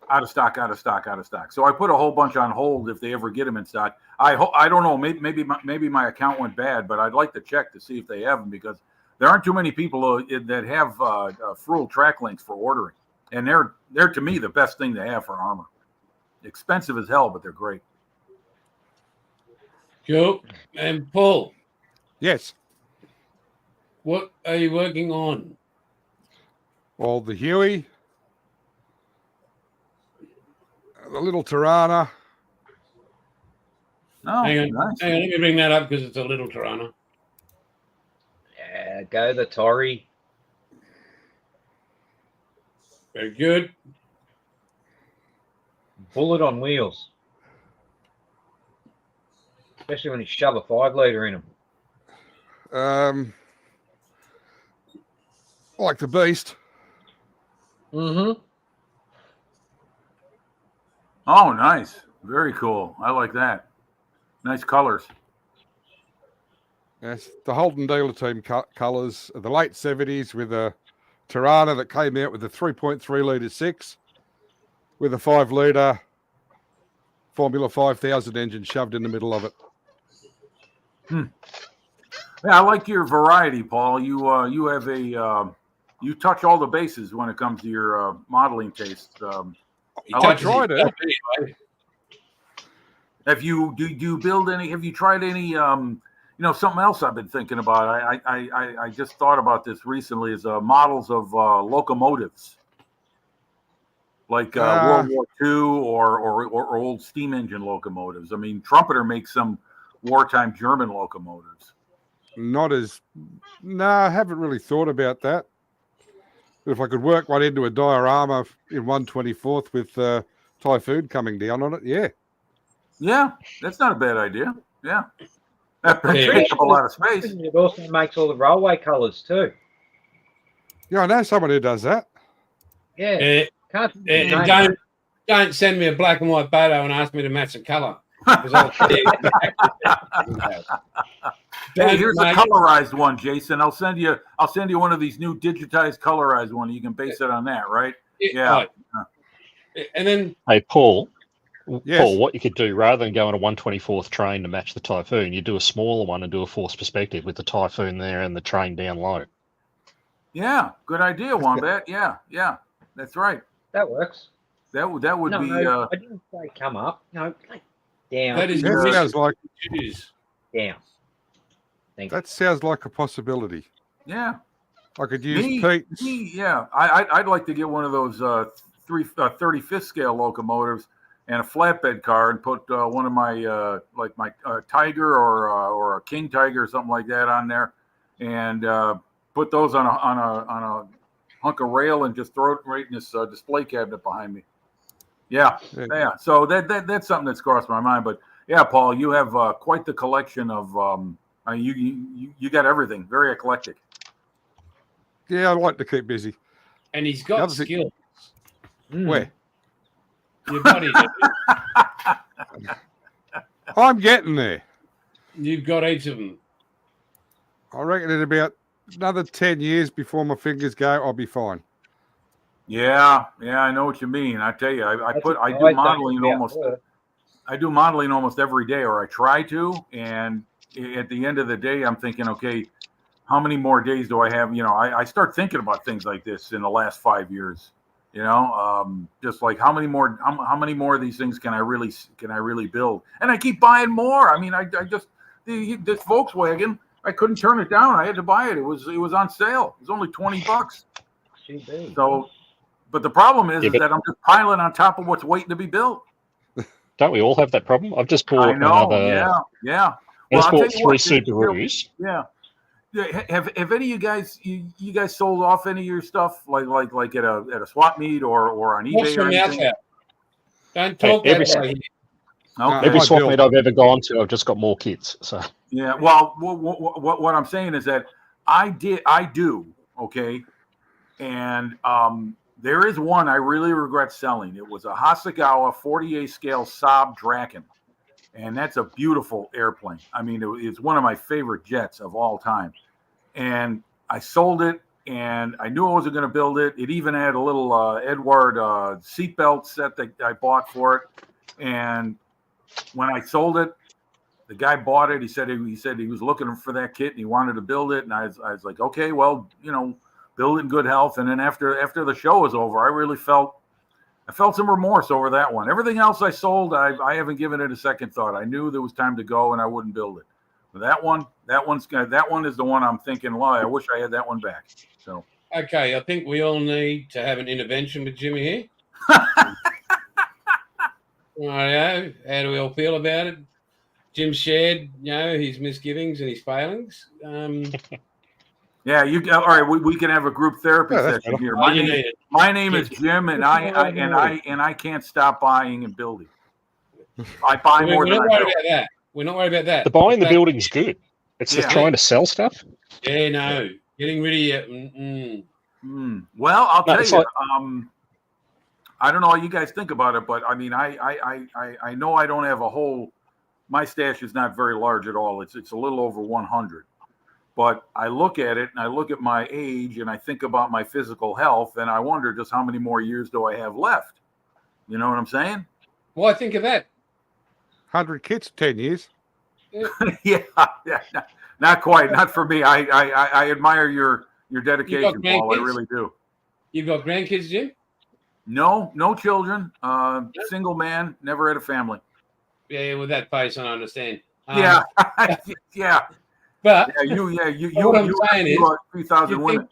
out of stock. So I put a whole bunch on hold if they ever get them in stock. I don't know, maybe my account went bad, but I'd like to check to see if they have them because there aren't too many people that have Fruhl track links for ordering. And they're to me the best thing to have for armor. Expensive as hell, but they're great. cool. And Paul, Yes. what are you working on? Well, the Huey, the little Tirana. Oh, Hang on, nice. let me bring that up because it's a little Tirana. Yeah, go the Tory. Very good. Bullet on wheels. Especially when you shove a 5-litre in them. Like the Beast. Mm-hmm. Oh, nice. Very cool. I like that. Nice colors. Yes, the Holden dealer team colours of the late 70s with a Tirana that came out with a 3.3 litre 6 with a 5 litre Formula 5000 engine shoved in the middle of it. Yeah, I like your variety, Paul. You have you touch all the bases when it comes to your modeling taste. I tried it. Anyway. Do you build any? Have you tried any? Something else I've been thinking about. I just thought about this recently. Is models of locomotives, like World War II or old steam engine locomotives. I mean, Trumpeter makes some wartime German locomotives. I haven't really thought about that. But if I could work one into a diorama in 1/24th with Typhoon coming down on it, yeah. Yeah, that's not a bad idea. Yeah. That takes up a lot of space. It also makes all the railway colours too. Yeah, I know someone who does that. Yeah. And don't send me a black and white photo and ask me to match the colour. Hey, here's a colorized one, Jason. I'll send you one of these new digitized colorized one. You can base it on that, right? Yeah. Right. And then Hey, Paul. Yes. Paul, what you could do rather than go on a 1/24th train to match the Typhoon, you do a smaller one and do a forced perspective with the Typhoon there and the train down low. Yeah, good idea, Wombat. Yeah, that's right. That works. That would be. No, I didn't say come up. No, down. that is That sounds like down. Thank you. that sounds like a possibility. Yeah. I could use Pete. Yeah, I'd like to get one of those 35th scale locomotives and a flatbed car, and put one of my my Tiger or a King Tiger or something like that on there, and put those on a hunk of rail and just throw it right in this display cabinet behind me. Yeah. So that's something that's crossed my mind. But yeah, Paul, you have quite the collection of. You got everything. Very eclectic. Yeah, I like to keep busy. And he's got other thing- skills. Where? Your body. I'm getting there. You've got each of them. I reckon in about another 10 years before my fingers go, I'll be fine. Yeah, I know what you mean. I tell you, I do modeling almost every day, or I try to. And at the end of the day, I'm thinking, okay, how many more days do I have? I start thinking about things like this in the last 5 years. Just like how many more of these things can I really build? And I keep buying more. I mean, I just this Volkswagen, I couldn't turn it down. I had to buy it. It was on sale. It was only $20. So, but the problem is that I'm just piling on top of what's waiting to be built. Don't we all have that problem? I've just bought I know. another. Yeah. I just I'll bought tell you what, 3 Subarus. Yeah. Have any of you guys you guys sold off any of your stuff like at a swap meet or on Watch eBay your or mouth anything? out. Don't talk every that way. Okay. Every I swap built- meet I've ever gone to, I've just got more kits. So Yeah. Well, what I'm saying is that I do. Okay. And there is one I really regret selling. It was a Hasegawa 48 scale Saab Draken. And that's a beautiful airplane. I mean, it's one of my favorite jets of all time. And I sold it, and I knew I wasn't going to build it. It even had a little Edward seatbelt set that I bought for it. And when I sold it, the guy bought it. He said he was looking for that kit, and he wanted to build it. And I was like, okay, well, build it in good health. And then after the show was over, I felt some remorse over that one. Everything else I sold, I haven't given it a second thought. I knew there was time to go, and I wouldn't build it. But that one is the one I'm thinking, well, I wish I had that one back. So Okay, I think we all need to have an intervention with Jimmy here. Mario, how do we all feel about it? Jim shared, his misgivings and his failings. yeah, all right. We can have a group therapy session here. My name is Jim, and I can't stop buying and building. I buy more than I build. We're not worried about that. the buying the building's good. It's just trying to sell stuff. Yeah, no. Getting rid of your... Well, I'll tell you. Like, I don't know how you guys think about it, but I mean, I know I don't have a whole. My stash is not very large at all. It's a little over 100. But I look at it, and I look at my age, and I think about my physical health, and I wonder just how many more years do I have left? You know what I'm saying? Why think of that? 100 kits, 10 years. yeah, not quite. Not for me. I admire your dedication, Paul. I really do. You've got grandkids, Jim? No children. Single man. Never had a family. Yeah, with that face, I understand. Yeah. But you what I'm saying is, 3,000 women.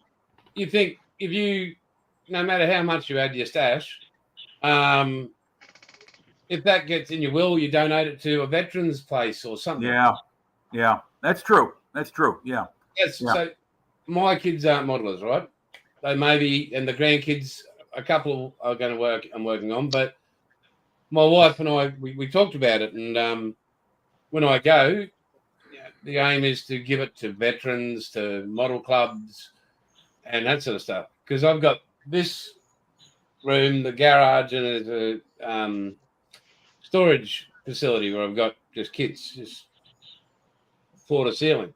You think if you, no matter how much you add to your stash, if that gets in your will, you donate it to a veterans place or something. Yeah, that's true. Yeah. So my kids aren't modelers, right? They maybe, and the grandkids, a couple are going to work. I'm working on, but my wife and I, we talked about it, and when I go, the aim is to give it to veterans, to model clubs, and that sort of stuff. Because I've got this room, the garage, and there's a storage facility where I've got just kits, just floor to ceiling.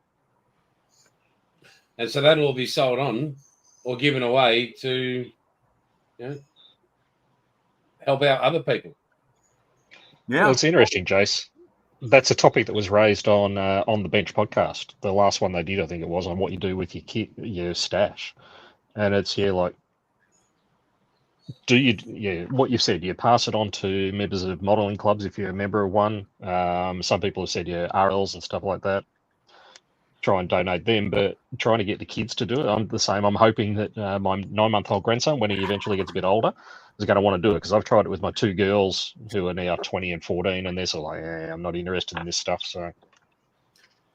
And so that'll all be sold on or given away to help out other people. Yeah. Well, it's interesting, Jace. That's a topic that was raised on the Bench podcast. The last one they did, I think it was, on what you do with your kit, your stash. And it's like, do you what you said, you pass it on to members of modelling clubs if you're a member of one. Some people have said RLs and stuff like that. try and donate them, but trying to get the kids to do it. I'm the same. I'm hoping that my 9-month-old grandson, when he eventually gets a bit older, is going to want to do it, because I've tried it with my two girls who are now 20 and 14, and they're sort of like, I'm not interested in this stuff. So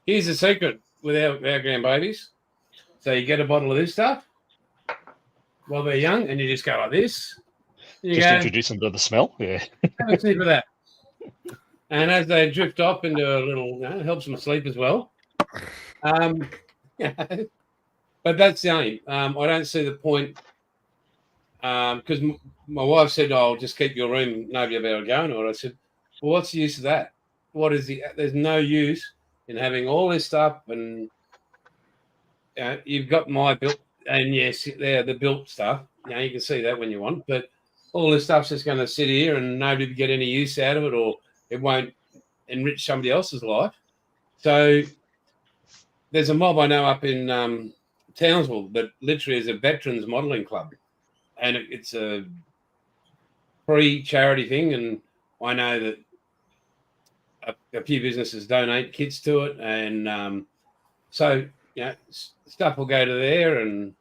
Here's the secret with our grandbabies. So you get a bottle of this stuff while they're young, and you just go like this. You just go, introduce them to the smell. Yeah. have a sniff of that. And as they drift off into a little, helps them sleep as well. But that's the only. I don't see the point, because my wife said, "I'll just keep your room. Nobody will be able to go into it." I said, "Well, what's the use of that? What is the? There's no use in having all this stuff, and you've got my built, and yes, they're the built stuff. You can see that when you want, but all this stuff's just going to sit here, and nobody will get any use out of it, or it won't enrich somebody else's life." So there's a mob I know up in Townsville that literally is a veterans modelling club, and it's a free charity thing. And I know that a few businesses donate kits to it, and so stuff will go to there, and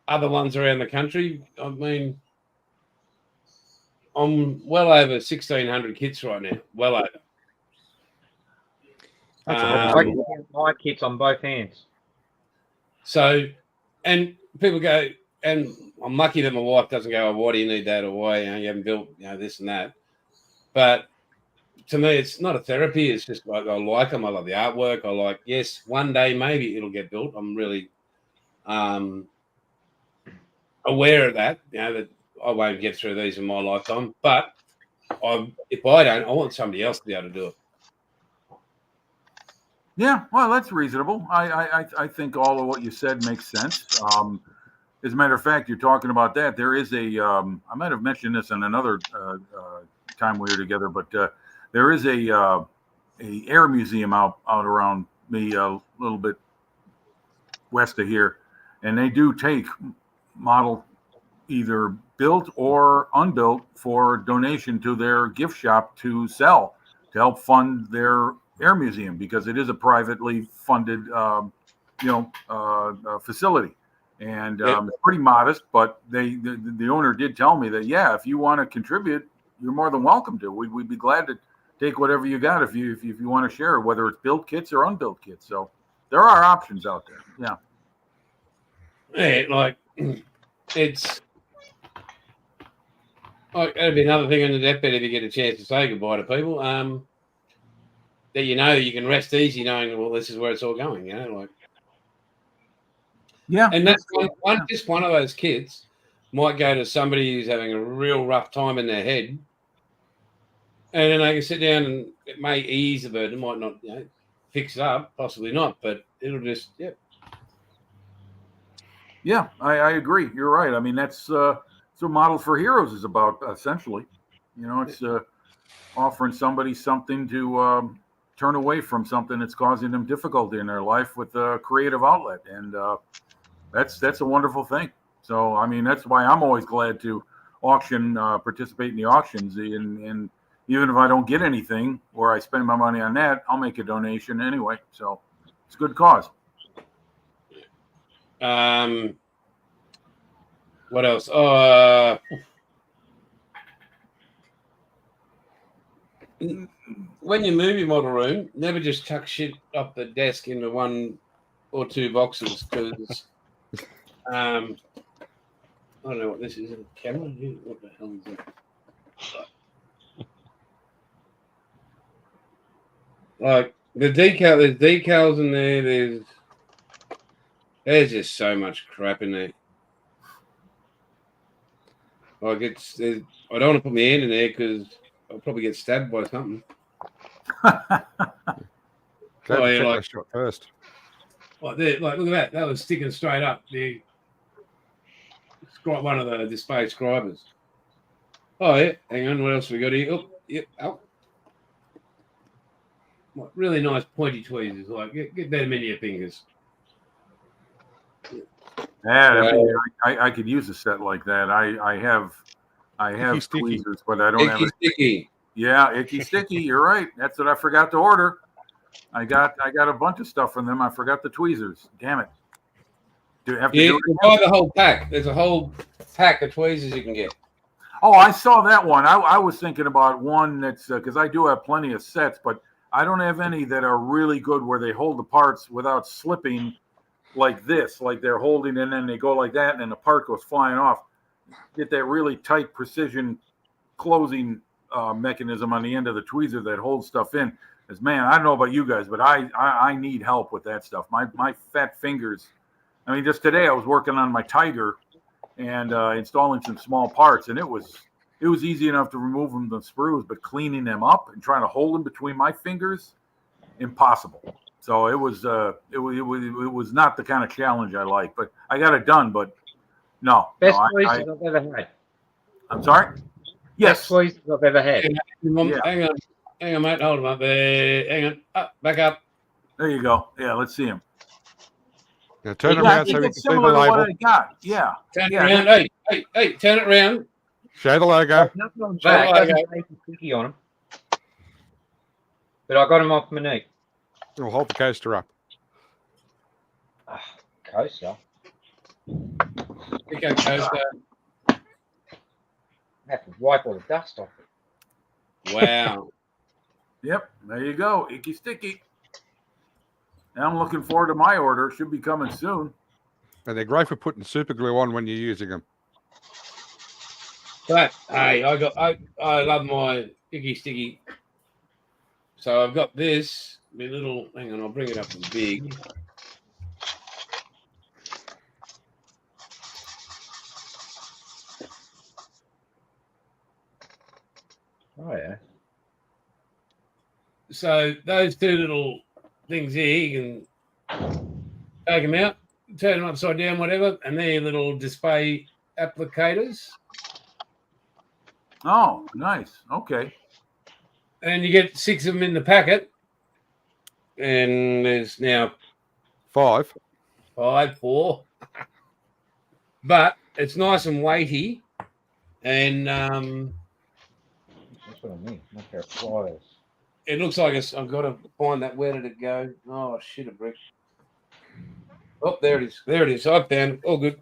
other ones around the country. I mean, I'm well over 1,600 kits right now. Well over. I can count my kits on both hands. So, and people go, and I'm lucky that my wife doesn't go, "Oh, why do you need that?" or "Why you haven't built this and that." But to me, it's not a therapy. It's just like I like them. I love the artwork. I like, yes, one day maybe it'll get built. I'm really aware of that. That I won't get through these in my lifetime. But if I don't, I want somebody else to be able to do it. Yeah, well, that's reasonable. I think all of what you said makes sense. As a matter of fact, you're talking about that. There is I might have mentioned this in another time we were together, but there is a air museum out around me a little bit west of here, and they do take model either built or unbuilt for donation to their gift shop to sell to help fund their air museum, because it is a privately funded facility, and it's pretty modest, but the owner did tell me that if you want to contribute, you're more than welcome to. We'd be glad to take whatever you got if you want to share, whether it's built kits or unbuilt kits. So there are options out there. Like it's that'd be another thing on the deathbed if you get a chance to say goodbye to people. That you can rest easy knowing, well, this is where it's all going. And that's just one of those kids might go to somebody who's having a real rough time in their head, and then they can sit down, and it may ease the burden. It might not, fix it up, possibly not, but it'll just, Yeah, I agree. You're right. I mean, that's what Model for Heroes is about, essentially. It's offering somebody something to turn away from something that's causing them difficulty in their life with a creative outlet, and that's a wonderful thing. So, I mean, that's why I'm always glad to participate in the auctions, and even if I don't get anything or I spend my money on that, I'll make a donation anyway. So it's a good cause. What else? When you move your model room, never just chuck shit up the desk into one or two boxes, because I don't know what this is. A camera? What the hell is that? Like the decal, there's decals in there. There's just so much crap in there. Like I don't want to put my hand in there because I'll probably get stabbed by something. Check that shot first. Look at that. That was sticking straight up. One of the display scribers. Oh yeah. Hang on. What else we got here? Oh, yep. Oh. Really nice pointy tweezers. Like get them in your fingers. Yeah, I could use a set like that. I have tweezers, but I don't have Icky sticky. Yeah, icky sticky. You're right. That's what I forgot to order. I got a bunch of stuff from them. I forgot the tweezers. Damn it. Do you have to You do it? can buy the whole pack. There's a whole pack of tweezers you can get. Oh, I saw that one. I was thinking about one that's because I do have plenty of sets, but I don't have any that are really good where they hold the parts without slipping like this, like they're holding and then they go like that and then the part goes flying off. Get that really tight precision closing mechanism on the end of the tweezer that holds stuff in. Because man, I don't know about you guys, but I need help with that stuff. My fat fingers. I mean, just today I was working on my Tiger and installing some small parts, and it was easy enough to remove them the screws, but cleaning them up and trying to hold them between my fingers, impossible. So it was not the kind of challenge I like, but I got it done. But no, Best no, tweezers I've ever had. I'm sorry. Yes, Best tweezers I've ever had. Yeah. Hang on, mate. Hold them up there. Hang on. Up, back up. there you go. Yeah, let's see him. Now turn around so we can see the similar to what label. I got. Yeah. Turn Yeah. it around. Hey, turn it around. Show the logo. Nothing on Show back. the logo. Doesn't say sticky on them. But I got them off my knee. We'll hold the coaster up. Coaster. Pick up coaster. I have to wipe all the dust off it. Wow. Yep. There you go. Icky sticky. Now I'm looking forward to my order. Should be coming soon. And they're great for putting super glue on when you're using them. But hey, I love my icky sticky. So I've got this, my little. Hang on, I'll bring it up to big. Oh yeah. So those two little things here, you can take them out, turn them upside down, whatever, and they're little display applicators. Oh, nice. Okay. And you get 6 of them in the packet. And there's now 5. 4. But it's nice and weighty. And That's what I mean. My pair of pliers. it looks like I've got to find that. Where did it go? Oh, shit, a brick. Oh, there it is. There it is. I found it. All good.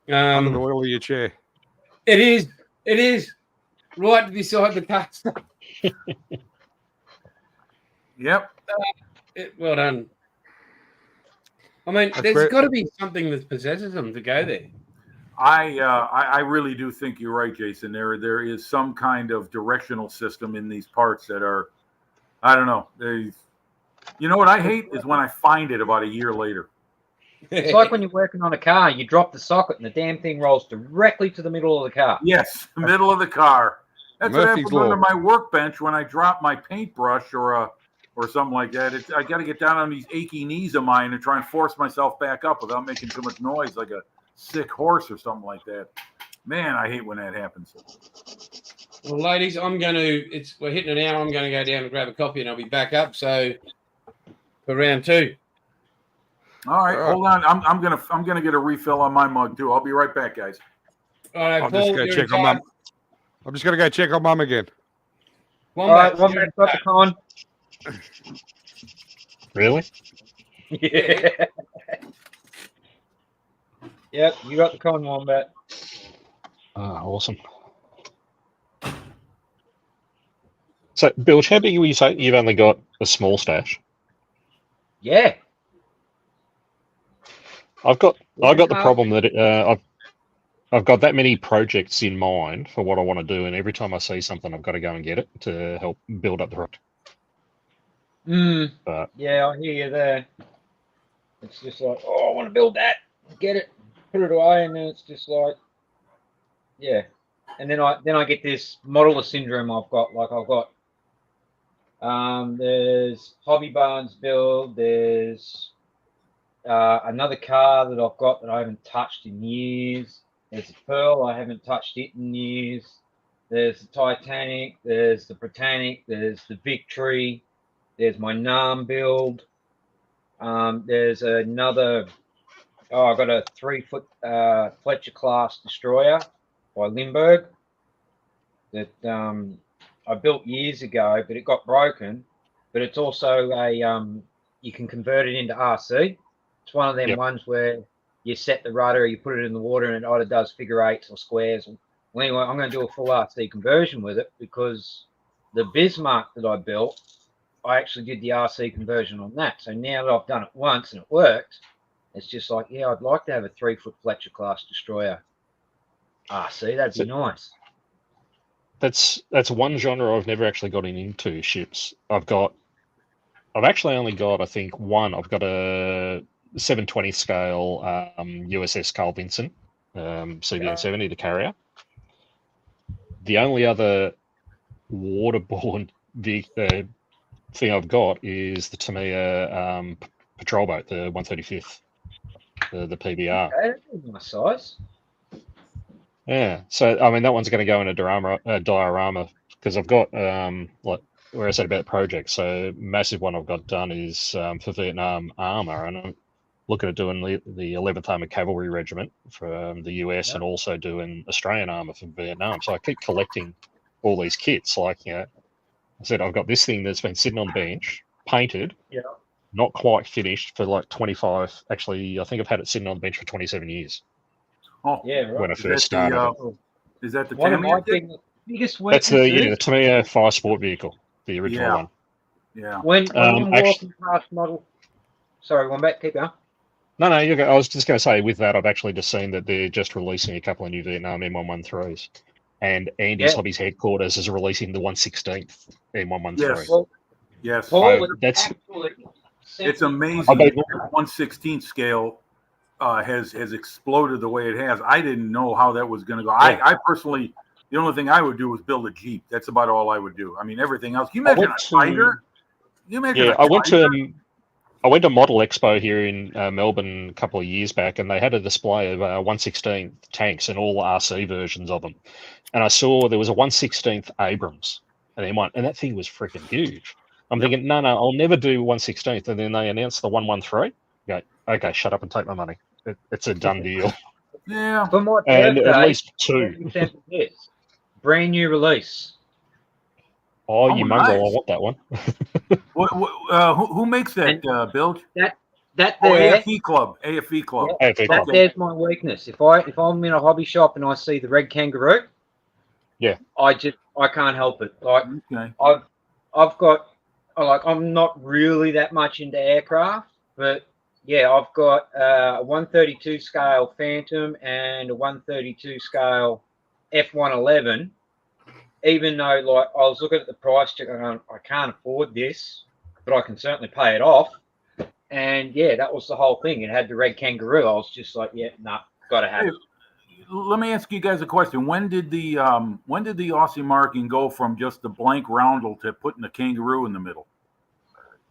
Under the wheel of your chair. It is. It is. Right beside the caster. Yep. Well done. I mean, That's there's great. got to be something that possesses them to go there. I really do think you're right, Jason. There is some kind of directional system in these parts that are, I don't know. You know what I hate is when I find it about a year later. It's like when you're working on a car, you drop the socket and the damn thing rolls directly to the middle of the car. Yes, the middle of the car. That's what Murphy's happens Law. under my workbench when I drop my paintbrush or something like that. I got to get down on these achy knees of mine and try and force myself back up without making too much noise, like a sick horse or something like that. Man, I hate when that happens. Well, ladies, we're hitting an hour. I'm going to go down and grab a coffee and I'll be back up. So for round 2. All right, hold on. I'm gonna get a refill on my mug too. I'll be right back, guys. All right, I'm Paul, just going you're to in check on charge. Mum. I'm just going to go check on Mum again. All right, Wombat, one you're in back got the charge. con. Really? Yeah. Yep, you got the con, Wombat. Ah, awesome. So, Bilge, how big were you say you've only got a small stash? Yeah. I've got the Yeah. problem that I've got that many projects in mind for what I want to do, and every time I see something, I've got to go and get it to help build up the project. But Yeah, I hear you there. It's just like, oh, I want to build that. Get it, put it away, and then it's just like, yeah. And then I get this modeler syndrome I've got. Like I've got, there's Hobby Barnes build. There's another car that I've got that I haven't touched in years. There's a Pearl, I haven't touched it in years. There's the Titanic, there's the Britannic, there's the Victory, there's my NARM build. There's another, I got a 3-foot Fletcher class destroyer by Lindbergh that I built years ago, but it got broken. but it's also a you can convert it into RC. It's one of them Yep. ones where you set the rudder, you put it in the water, and it either does figure eights or squares. Well, anyway, I'm going to do a full RC conversion with it because the Bismarck that I built, I actually did the RC conversion on that. So now that I've done it once and it worked, it's just like, yeah, I'd like to have a 3-foot Fletcher class destroyer RC. That'd be nice. That's one genre I've never actually gotten into ships. I've actually only got, I think, one. I've got a 720 scale USS Carl Vinson, CVN-70, the carrier. The only other waterborne thing I've got is the Tamiya patrol boat, the 135th, the PBR. Okay, that's a nice size. Yeah, so I mean that one's going to go in a diorama because I've got like where I said about projects. So massive one I've got done is for Vietnam armor, and I'm looking at doing the 11th Armored Cavalry Regiment from the US and also doing Australian armor from Vietnam. So I keep collecting all these kits. Like, you know, I said I've got this thing that's been sitting on the bench, painted, not quite finished for like 25. Actually, I think I've had it sitting on the bench for 27 years. Oh, Yeah, right. When I Is first that the, started. is that the One of my Tamiya? biggest That's weaknesses. the Tamiya Fire Sport vehicle, the original Yeah. one. Yeah. When I'm actually- walking past model. Sorry, one back. Keep going. No, you're good. I was just going to say with that, I've actually just seen that they're just releasing a couple of new Vietnam M113s. And Andy's Hobbies headquarters is releasing the 116th M113. Yes. Well, Yes. Paul, that's- It's amazing. I bet- that 1/16 scale has exploded the way it has. I didn't know how that was going to go. Yeah. I personally, the only thing I would do was build a Jeep. That's about all I would do. I mean, everything else. Can you imagine a fighter? You imagine Yeah, a I went fighter? to Model Expo here in Melbourne a couple of years back, and they had a display of 1/16 tanks and all RC versions of them. And I saw there was a 1/16 Abrams, and that thing was freaking huge. I'm thinking, no, I'll never do 1/16. And then they announced the 113. Go, okay, shut up and take my money. It's a done deal. Yeah. for my And birthday, at least two. this brand new release. Oh, Oh, you mongrel! nice. I want that one. Who makes that, Bill? That Oh, there, AFE Club. AFE Club. Hey, if it- that there's my weakness. If I'm in a hobby shop and I see the red kangaroo, Yeah. I can't help it. Like Okay. I've got I'm not really that much into aircraft, but yeah, I've got a 132 scale Phantom and a 132 scale F111. Even though, like, I was looking at the price check and going, I can't afford this, but I can certainly pay it off. And yeah, that was the whole thing. It had the red kangaroo. I was just like, yeah, nah, gotta have it. Let me ask you guys a question. When did the Aussie marking go from just the blank roundel to putting the kangaroo in the middle?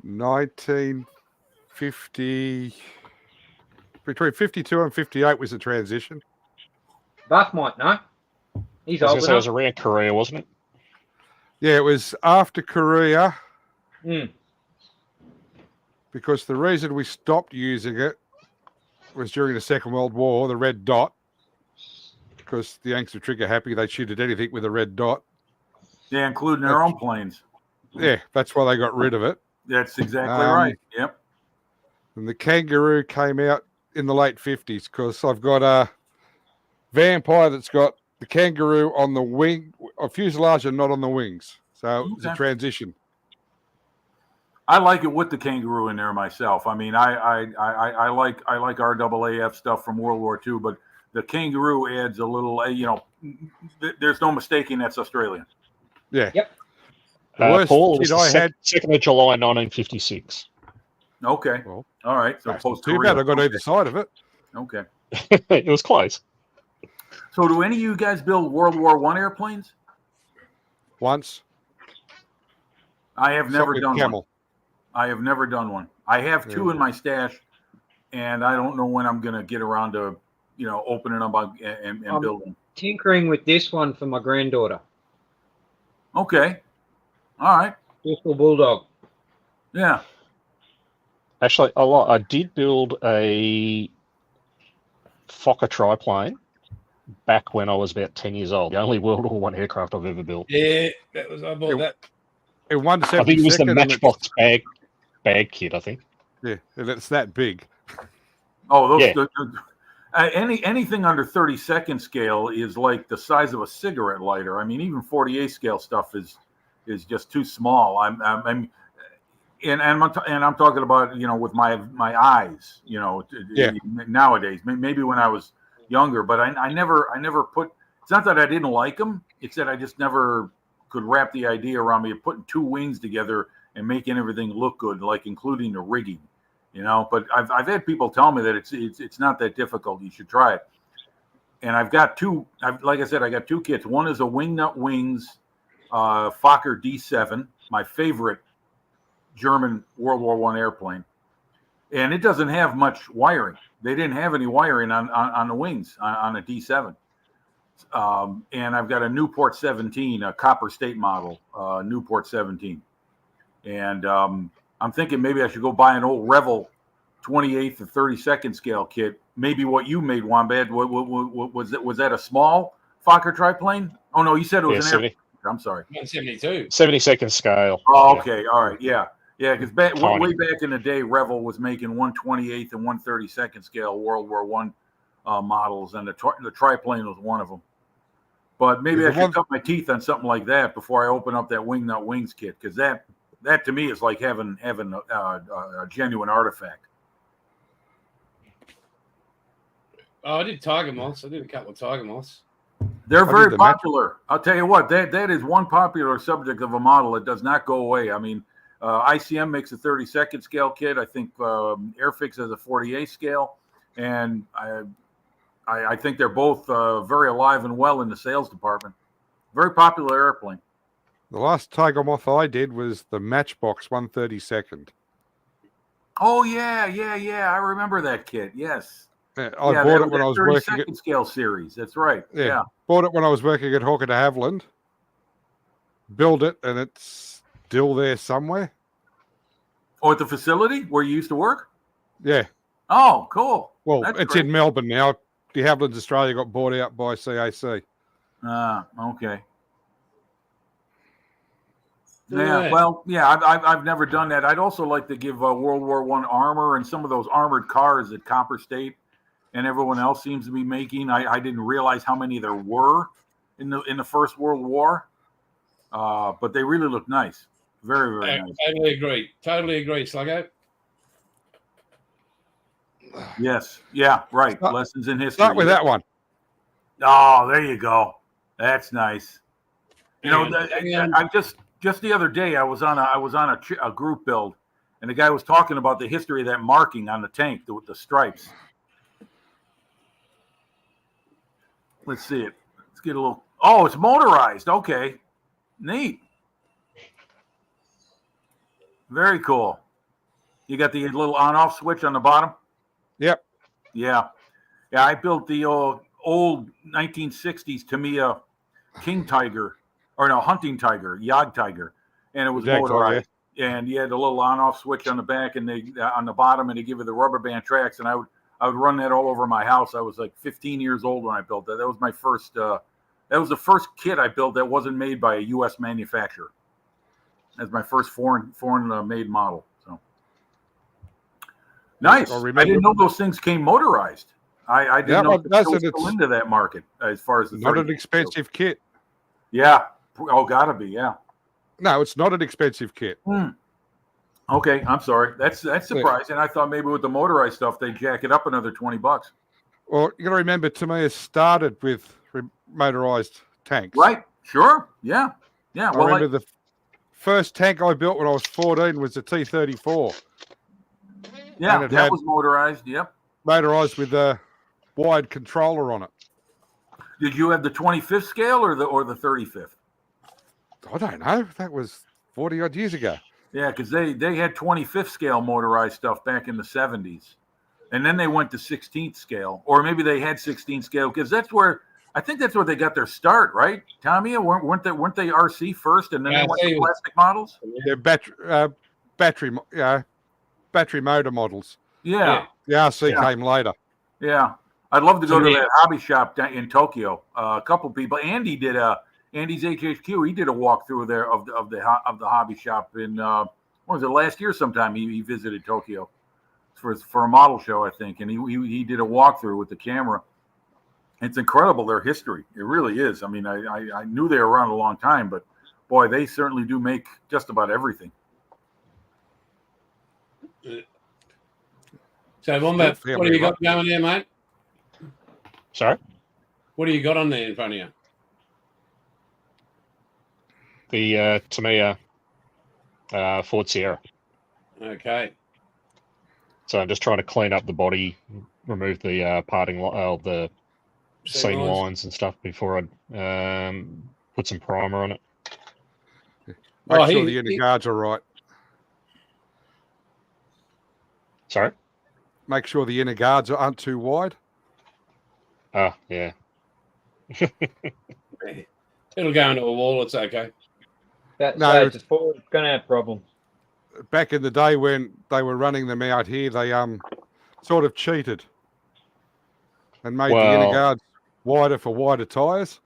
1950, between 52 and 58 was the transition. Buff might know. He's I was old gonna say it was enough. around Korea, wasn't it? Yeah, it was after Korea Mm. because the reason we stopped using it was during the Second World War, the red dot, because the Yanks were trigger happy. They shoot at anything with a red dot. Yeah, including their own planes. Yeah, that's why they got rid of it. That's exactly Um, right. Yep. And the Kangaroo came out in the late 50s because I've got a Vampire that's got the Kangaroo on the wing, a fuselage and not on the wings. So it's a Okay. transition. I like it with the kangaroo in there myself. I mean, I like RAAF stuff from World War II, but the kangaroo adds a little. There's no mistaking that's Australian. Yeah. Yep. The worst Paul, it kid was I the had. 2nd of July, 1956. Okay. Well, All right. So That's post not too bad. I got either side of it. Okay. It was close. So do any of you guys build World War I airplanes? Once. I have never Something done one. Camel. I have never done one. I have two Yeah. in my stash, and I don't know when I'm going to get around to, opening them up and building. Tinkering with this one for my granddaughter. Okay. All right. Bristol Bulldog. Yeah. Actually, I did build a Fokker triplane back when I was about 10 years old. The only World War I aircraft I've ever built. Yeah, I bought that. in 1/72. I think it was the and it's- Matchbox bag kit. I think. Yeah, and it's that big. Oh, those Yeah. anything under 30-second scale is like the size of a cigarette lighter. I mean, even 48 scale stuff is just too small. I'm talking about, you know, with my eyes, you know, Yeah. nowadays. Maybe when I was younger, but I never put. It's not that I didn't like them. It's that I just never could wrap the idea around me of putting two wings together and making everything look good, like including the rigging. You know, but I've had people tell me that it's not that difficult. You should try it. And I've got two. Like I said, I got two kits. One is a Wingnut Wings Fokker D7, my favorite German World War I airplane, and it doesn't have much wiring. They didn't have any wiring on the wings on a D7. And I've got a Newport 17, a Copper State model, Newport 17, and I'm thinking maybe I should go buy an old Revel 28th or 32nd scale kit. Maybe what you made, Wombat. What was that a small Fokker triplane? Oh no, you said it was an 70, airplane. I'm sorry. 172. 72nd scale. Oh, Yeah. okay, all right, yeah, because Tiny. way back in the day, Revel was making 128th and 132nd scale World War I models, and the triplane was one of them. But maybe Yeah, I the should one- cut my teeth on something like that before I open up that Wingnut Wings kit, because that to me is like having a genuine artifact. Oh, I did Tiger Moths. I did a couple of Tiger Moths. They're I very did the match- popular. I'll tell you what, that is one popular subject of a model that does not go away. I mean, ICM makes a 32nd scale kit. I think Airfix has a 48 scale, and I think they're both very alive and well in the sales department. Very popular airplane. The last Tiger Moth I did was the Matchbox 132nd. Oh yeah. I remember that kit. Yes. I Yeah, bought it when I was working at 32nd scale series. That's right. Yeah. Yeah. bought it when I was working at Hawker de Havilland. Built it, and it's still there somewhere. Oh, at the facility where you used to work? Yeah. Oh, cool. Well, That's it's great. in Melbourne now. De Havilland's Australia got bought out by CAC. Okay. Yeah. Yeah, well, yeah, I've never done that. I'd also like to give World War I armor and some of those armored cars that Copper State and everyone else seems to be making. I didn't realize how many there were in the First World War, but they really look nice. Very, very nice. Totally agree. Totally agree, Sluggo. Yes, yeah, right. Start- Lessons in history. Start with that one. Oh, there you go. That's nice. You know, And- I just the other day I was on a group build, and the guy was talking about the history of that marking on the tank with the stripes. Let's see it. Let's get a little. Oh, it's motorized. Okay, neat. Very cool. You got the little on-off switch on the bottom. Yep. Yeah. I built the old 1960s Tamiya King Tiger, or no, Hunting Tiger, Yag Tiger, and it was Jaguar, motorized. And you had a little on-off switch on the back and on the bottom, and they give you the rubber band tracks. And I would run that all over my house. I was like 15 years old when I built that. That was my first. That was the first kit I built that wasn't made by a U.S. manufacturer. That's my first foreign made model. So nice. I I remember- didn't know those things came motorized. I didn't Yeah, know well, it that's was it. still It's into that market as far as the not an 30. expensive kit. Yeah. Oh, gotta be. Yeah. No, it's not an expensive kit. Okay. I'm sorry. That's surprising. I thought maybe with the motorized stuff they jack it up another $20. Well, you got to remember, Tamiya started with motorized tanks. Right. Sure. Yeah. Yeah. I Well, remember the first tank I built when I was 14 was the T-34, yeah, and it that had- was motorized. Yep. motorized with a wide controller on it. Did you have the 25th scale or the 35th? I don't know. That was 40 odd years ago. Yeah, because they had 25th scale motorized stuff back in the 70s, and then they went to 16th scale, or maybe they had 16th scale because that's where they got their start, right? Tamiya, weren't they RC first, and then they went to plastic models? They're battery motor models. Yeah, The RC Yeah. came later. yeah. I'd love to go So to they- that hobby shop in Tokyo. A couple people. Andy did Andy's HHQ. He did a walkthrough there of the hobby shop in what was it, last year sometime. He visited Tokyo for a model show, I think, and he did a walkthrough with the camera. It's incredible, their history. It really is. I mean, I knew they were around a long time, but boy, they certainly do make just about everything. So, Wombat, what do you got going there, mate? Sorry? What do you got on there in front of you? The Tamiya Ford Sierra. Okay. So I'm just trying to clean up the body, remove the parting, the seam lines and stuff before I put some primer on it. Make sure the inner guards are right. Sorry? Make sure the inner guards aren't too wide. Oh, yeah. It'll go into a wall. It's okay. No, it's going to have problems. Back in the day when they were running them out here, they sort of cheated and made the inner guards wider for wider tyres.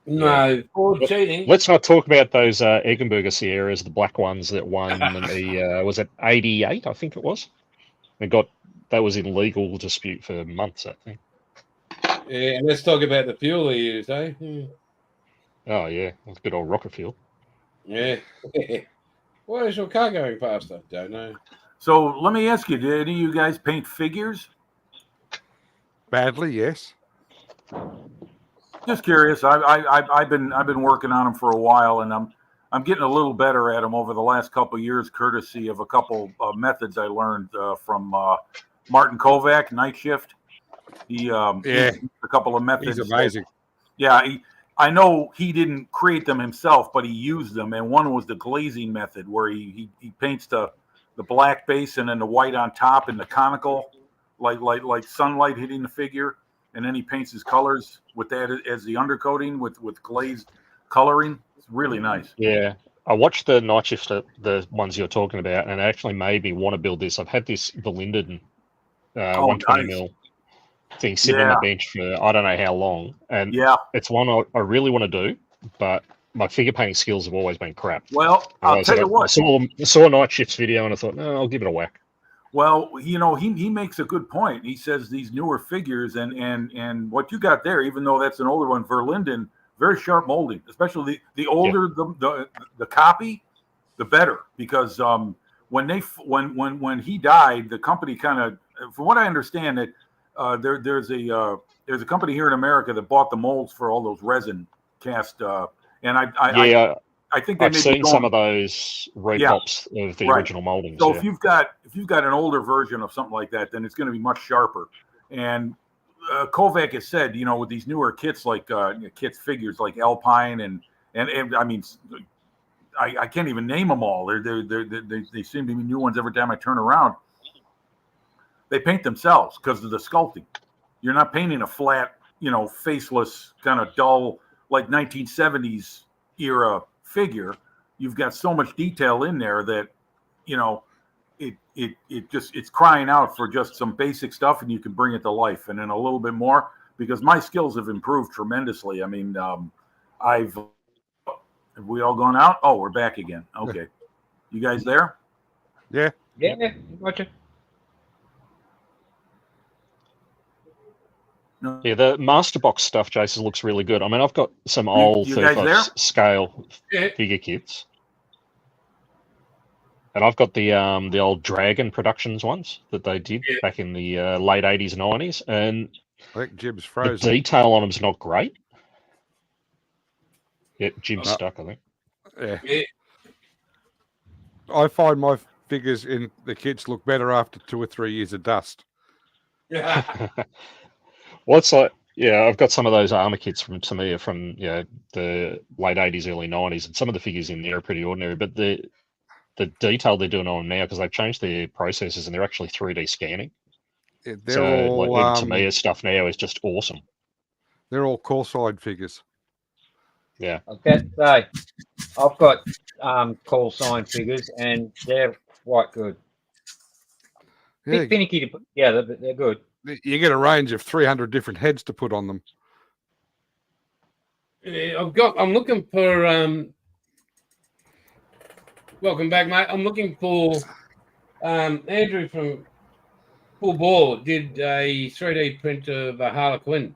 No, Ford cheating. Let's not talk about those Eggenberger Sierras, the black ones that won the was it 88? I think it was. That was in legal dispute for months, I think. Yeah, and let's talk about the fuel they used, eh? Oh yeah, it's good old rocket fuel. Yeah. Where is your car going past? I don't know. So let me ask you: did any of you guys paint figures? Badly, yes. Just curious. I've been working on them for a while, and I'm getting a little better at them over the last couple of years, courtesy of a couple of methods I learned from Martin Kovac, Night Shift. He a couple of methods. He's amazing. I know he didn't create them himself, but he used them, and one was the glazing method, where he paints the black base and then the white on top and the conical, like sunlight hitting the figure, and then he paints his colors with that as the undercoating with glazed coloring. It's really nice. Yeah, I watched the Night Shift, the ones you're talking about, and I actually made me want to build this. I've had this Verlinden 120 mil thing sitting on the bench for I don't know how long, and it's one I really want to do, but my figure painting skills have always been crap. Well, I'll tell you what. I saw Night Shift's video and I thought, no, I'll give it a whack. Well, he makes a good point. He says these newer figures and what you got there, even though that's an older one, Verlinden, very sharp molding, especially the older the copy, the better, because when he died, the company kind of, from what I understand, that there's a company here in America that bought the molds for all those resin cast, and I think I've seen some of those repops of the original moldings. So if you've got an older version of something like that, then it's going to be much sharper. And Kovac has said, with these newer kits like kits figures like Alpine and I mean, I can't even name them all. They seem to be new ones every time I turn around. They paint themselves because of the sculpting. You're not painting a flat, faceless, kind of dull, like 1970s era figure. You've got so much detail in there that, it's crying out for just some basic stuff, and you can bring it to life, and then a little bit more, because my skills have improved tremendously. I mean, have we all gone out? Oh, we're back again. Okay. You guys there? Yeah. Yeah, gotcha. No. Yeah, the Masterbox stuff, Jason, looks really good. I mean, I've got some old 35 scale figure kits. And I've got the old Dragon Productions ones that they did back in the late 80s, 90s. And I think Jim's frozen. The detail on them's not great. Yeah, Jim's stuck, I think. Yeah. I find my figures in the kits look better after 2 or 3 years of dust. Well, it's like, I've got some of those armor kits from Tamiya from the late 80s, early 90s, and some of the figures in there are pretty ordinary, but the detail they're doing on them now, because they've changed their processes and they're actually 3D scanning. They're all Tamiya stuff now is just awesome. They're all core-side figures. Yeah. Okay, so I've got call sign figures, and they're quite good. Bit finicky to put together, but they're good. You get a range of 300 different heads to put on them. I'm looking for. Welcome back, mate. I'm looking for Andrew from Full Ball did a 3D print of Harlequin.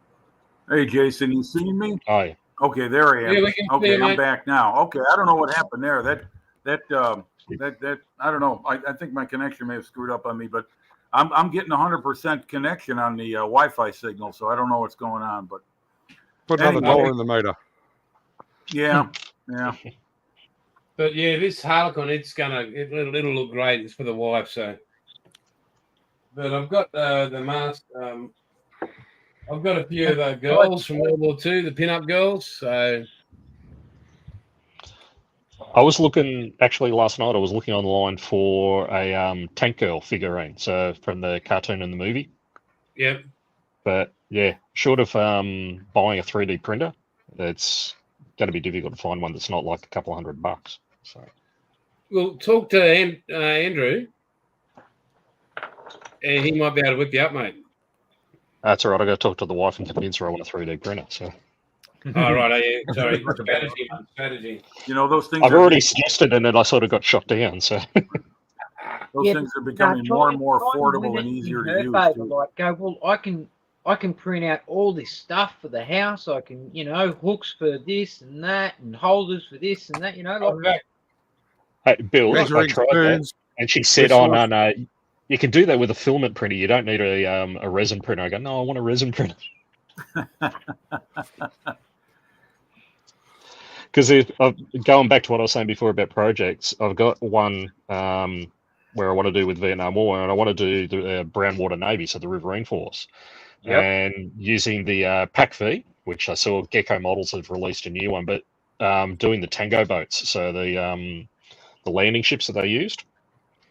Hey, Jason, you seen me? Oh, yeah. Okay, there I am. Yeah, we can see Okay, you, I'm mate. back now. Okay, I don't know what happened there. That I don't know. I think my connection may have screwed up on me, but I'm getting 100% connection on the Wi-Fi signal, so I don't know what's going on. But Put another Anyway. dollar in the meter. yeah. But yeah, this Harlequin, it'll look great. It's for the wife, so. But I've got the mask. I've got a few of the girls from World War II, the pin-up girls. So I was looking actually last night. I was looking online for a Tank Girl figurine, so from the cartoon and the movie. yeah, But yeah, short of buying a 3D printer, it's going to be difficult to find one that's not like a couple $100. So we'll talk to Andrew, and he might be able to whip you up, mate. that's all right. I got to talk to the wife and convince her I want a 3D printer. So Oh, right. Yeah, sorry. Strategy. You know, those things. I've already suggested, and then I sort of got shot down. So Those things are becoming more and more affordable and easier to use. Too. Like, go, well, I can print out all this stuff for the house. I can, hooks for this and that, and holders for this and that. Like, hey, Bill, I Measuring tried that, spoons. and she said, "Oh no, you can do that with a filament printer. You don't need a resin printer." I go, "No, I want a resin printer." Because going back to what I was saying before about projects, I've got one where I want to do with Vietnam War, and I want to do the Brown Water Navy, so the Riverine Force, and using the PAC-V, which I saw Gecko Models have released a new one, but doing the Tango boats, so the landing ships that they used,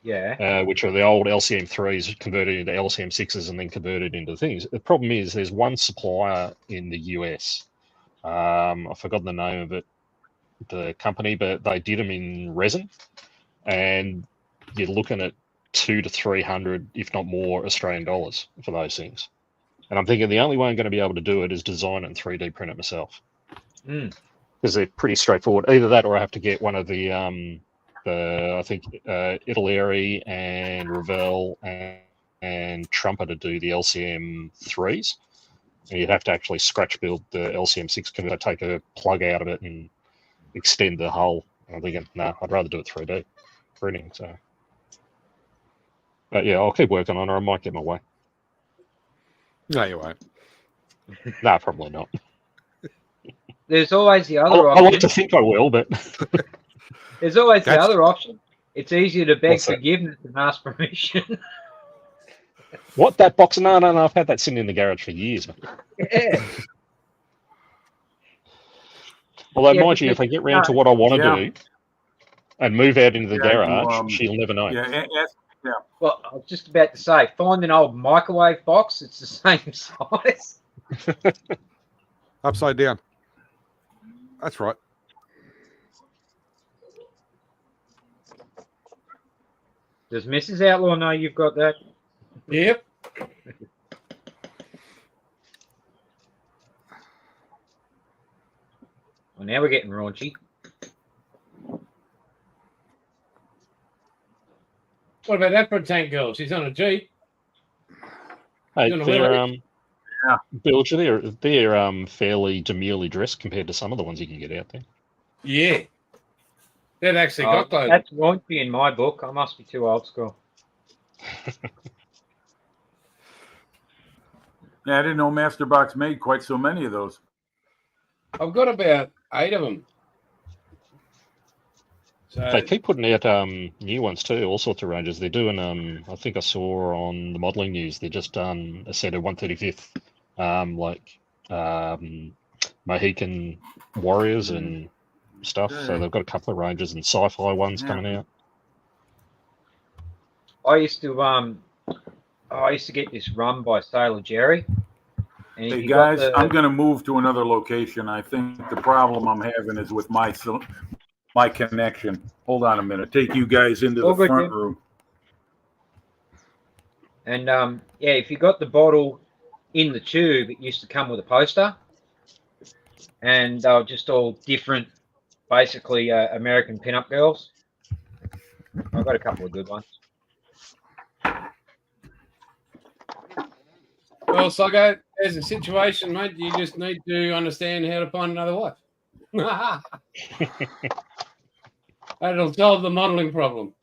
which are the old LCM3s converted into LCM6s and then converted into things. The problem is there's one supplier in the US. I've forgotten the name of it, the company, but they did them in resin, and you're looking at 200 to 300, if not more, Australian dollars for those things. And I'm thinking the only way I'm going to be able to do it is design it and 3D print it myself, because they're pretty straightforward. Either that, or I have to get one of the I think Italeri and Revell and Trumper to do the LCM3s. And you'd have to actually scratch build the LCM6 converter, take a plug out of it and extend the hull. I'm thinking, no, I'd rather do it 3D printing. So, but yeah, I'll keep working on it. I might get my way. No, you won't. No, probably not. there's always the other I option. like to think I will, but There's always the That's- other option. It's easier to beg What's that? forgiveness than ask permission. what, that box? No, I've had that sitting in the garage for years. Yeah. Although, Yeah, mind you, if I get round to what I want to do and move out into the garage, she'll never know. Well, I was just about to say, find an old microwave box. It's the same size. Upside down. That's right. Does Mrs. Outlaw know you've got that? Yep. Well, now we're getting raunchy. What about that for a tank girl? She's on a Jeep. Hey, You're gonna they're, wear Bill, they're fairly demurely dressed compared to some of the ones you can get out there. Yeah. They've actually got those. That's raunchy in my book. I must be too old school. Yeah, I didn't know Masterbox made quite so many of those. I've got about 8 of them. So They keep putting out new ones too, all sorts of ranges. They're doing, I think I saw on the modelling news, they're just done a set of 135th, Mohican Warriors and stuff. So they've got a couple of ranges and sci-fi ones coming out. I used to get this run by Sailor Jerry. And Hey he got guys, I'm going to move to another location. I think the problem I'm having is with my connection. Hold on a minute. Take you guys into the front room. And if you got the bottle in the tube, it used to come with a poster. and they were just all different, basically American pinup girls. I've got a couple of good ones. Well, Soggo, there's a situation, mate. You just need to understand how to find another wife. That'll solve the modelling problem.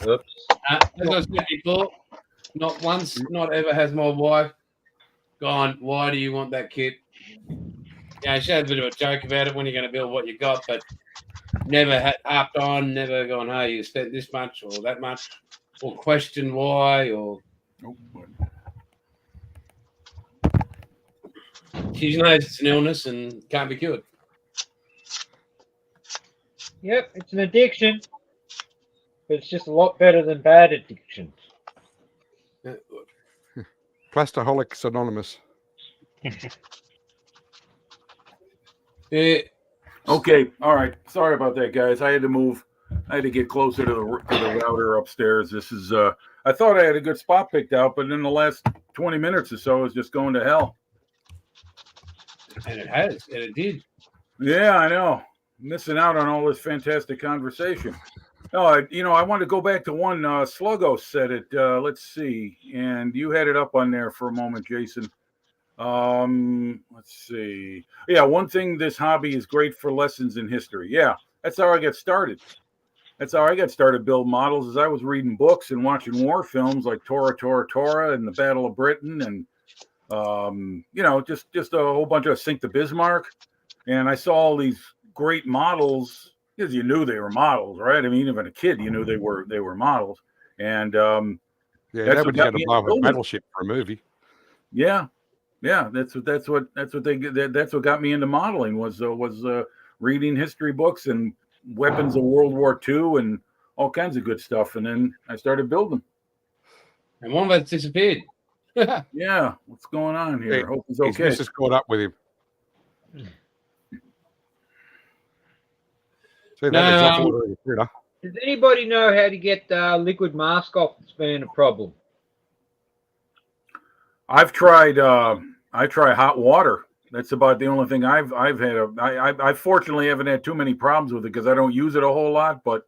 Oops. As I said before, not once, not ever has my wife gone, why do you want that kit? Yeah, she had a bit of a joke about it when you're going to build what you got, but never had harped on, never gone, hey, you spent this much or that much, or questioned why, or she knows it's an illness and can't be cured. Yep, it's an addiction, but it's just a lot better than bad addictions. Plastaholics Anonymous. Yeah. Okay, all right. Sorry about that, guys. I had to move. I had to get closer to the router upstairs. This is. I thought I had a good spot picked out, but in the last 20 minutes or so, it's just going to hell. And it has, and it did. Yeah, I know. Missing out on all this fantastic conversation. No, I wanted to go back to one. Sluggo said it. Let's see, and you had it up on there for a moment, Jason. Let's see. Yeah, one thing, this hobby is great for lessons in history. Yeah, that's how I got started. That's how I got started building models. As I was reading books and watching war films like Tora, and the Battle of Britain, and just a whole bunch of Sink the Bismarck. And I saw all these great models because you knew they were models, right? I mean, even a kid, you knew they were models. And Yeah, nobody's going to blow up a building. battleship for a movie. Yeah, that's what got me into modeling was reading history books and weapons of World War II and all kinds of good stuff. And then I started building. And one of us disappeared. Yeah, what's going on here? Hey, Hope he's His okay. missus caught up with him. See, that is up order in the printer. Does anybody know how to get liquid mask off that's been a problem? I try hot water. That's about the only thing I've had. I fortunately haven't had too many problems with it because I don't use it a whole lot. But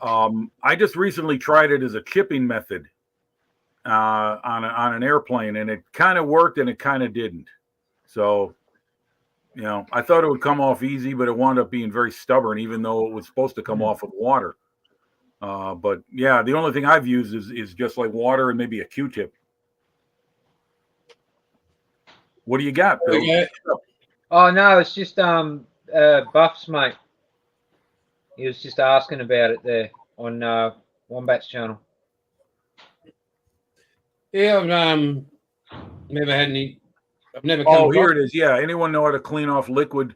I just recently tried it as a chipping method on an airplane, and it kind of worked and it kind of didn't. So, I thought it would come off easy, but it wound up being very stubborn, even though it was supposed to come off with water. But yeah, the only thing I've used is just like water and maybe a Q-tip. What do you got, Bill? Okay. Oh no, it's just Buff's mate. He was just asking about it there on Wombat's channel. Yeah, I've never had any. I've never come Oh, across. here it is. Yeah, anyone know how to clean off liquid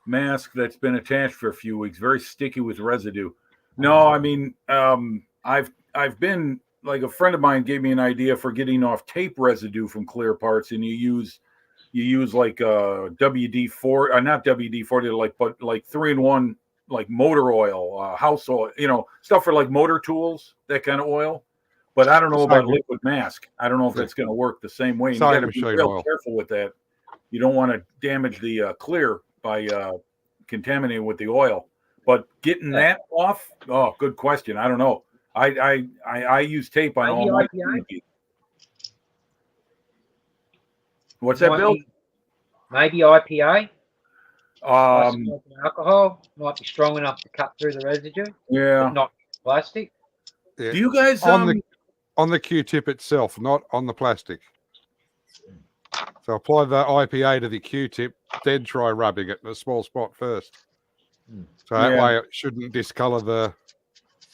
mask that's been attached for a few weeks? Very sticky with residue. No, I mean, I've been, like, a friend of mine gave me an idea for getting off tape residue from clear parts, and you use like WD-40, not WD-40, but like 3-in-1, like motor oil, house oil, stuff for like motor tools, that kind of oil. But I don't know about liquid mask. I don't know if that's going to work the same way. And you got to be real careful with that. You don't want to damage the clear by contaminating with the oil. But getting that off, oh, good question. I don't know. I use tape on all my. What's that, Bill? Maybe IPA. Alcohol might be strong enough to cut through the residue. Yeah. But not plastic. Yeah. Do you guys on the Q-tip itself, not on the plastic? So apply the IPA to the Q-tip, then try rubbing it in a small spot first. So that way it shouldn't discolor the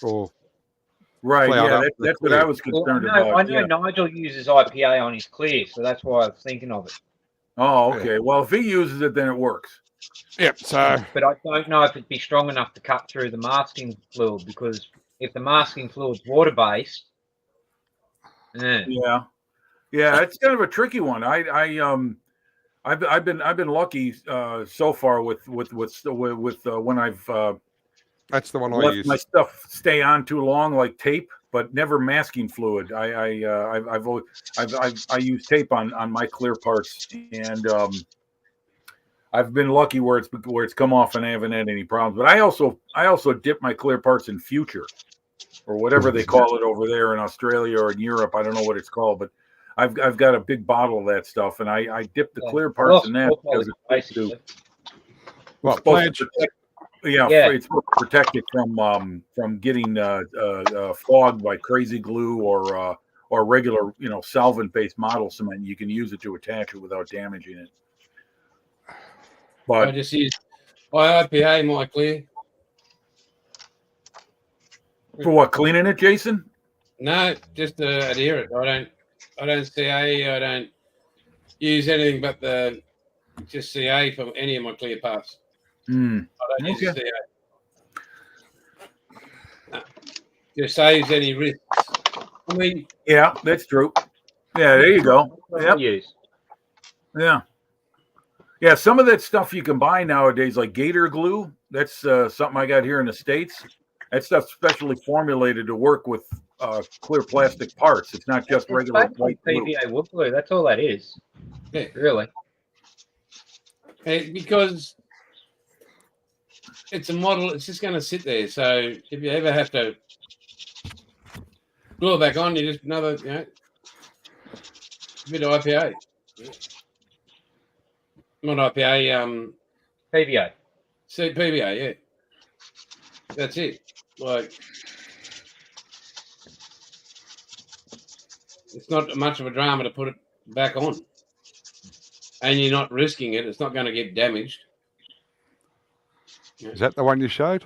or right. Yeah, that's what I was concerned about. I know Nigel uses IPA on his clear, so that's why I was thinking of it. Oh, okay. Yeah. Well, if he uses it, then it works. Yep. So, but I don't know if it'd be strong enough to cut through the masking fluid, because if the masking fluid's water based, yeah, it's kind of a tricky one. I've been lucky so far with when I've that's the one I let use. my stuff stay on too long, like tape. but never masking fluid. I use tape on my clear parts, and I've been lucky where it's come off and I haven't had any problems. But I also dip my clear parts in Future, or whatever they call it over there in Australia or in Europe. I don't know what it's called, but I've got a big bottle of that stuff, and I dip the clear parts in that because it's supposed to, Well, it's supposed plants, to protect, yeah, Yeah. it's supposed to protect it from getting fogged by crazy glue or regular solvent based model cement. You can use it to attach it without damaging it. I But just use IPA, my clear. for what, cleaning it, Jason? No, just to adhere it. I don't CA. I don't use anything but just CA for any of my clear parts. I don't use Okay. CA. No. Just saves any risks. I mean, Yeah, that's true. Yeah, there you go. Yep. Use. Yeah. Yeah, some of that stuff you can buy nowadays, like Gator glue. That's something I got here in the States. That stuff's specially formulated to work with clear plastic parts. It's not just regular white glue. PVA wood glue. That's all that is. Yeah. Really. because it's a model, it's just going to sit there. So if you ever have to glue it back on, you just another, bit of IPA. Not IPA, PVA. PVA, yeah. That's it. Like, it's not much of a drama to put it back on. And you're not risking it. It's not going to get damaged. Is that the one you showed?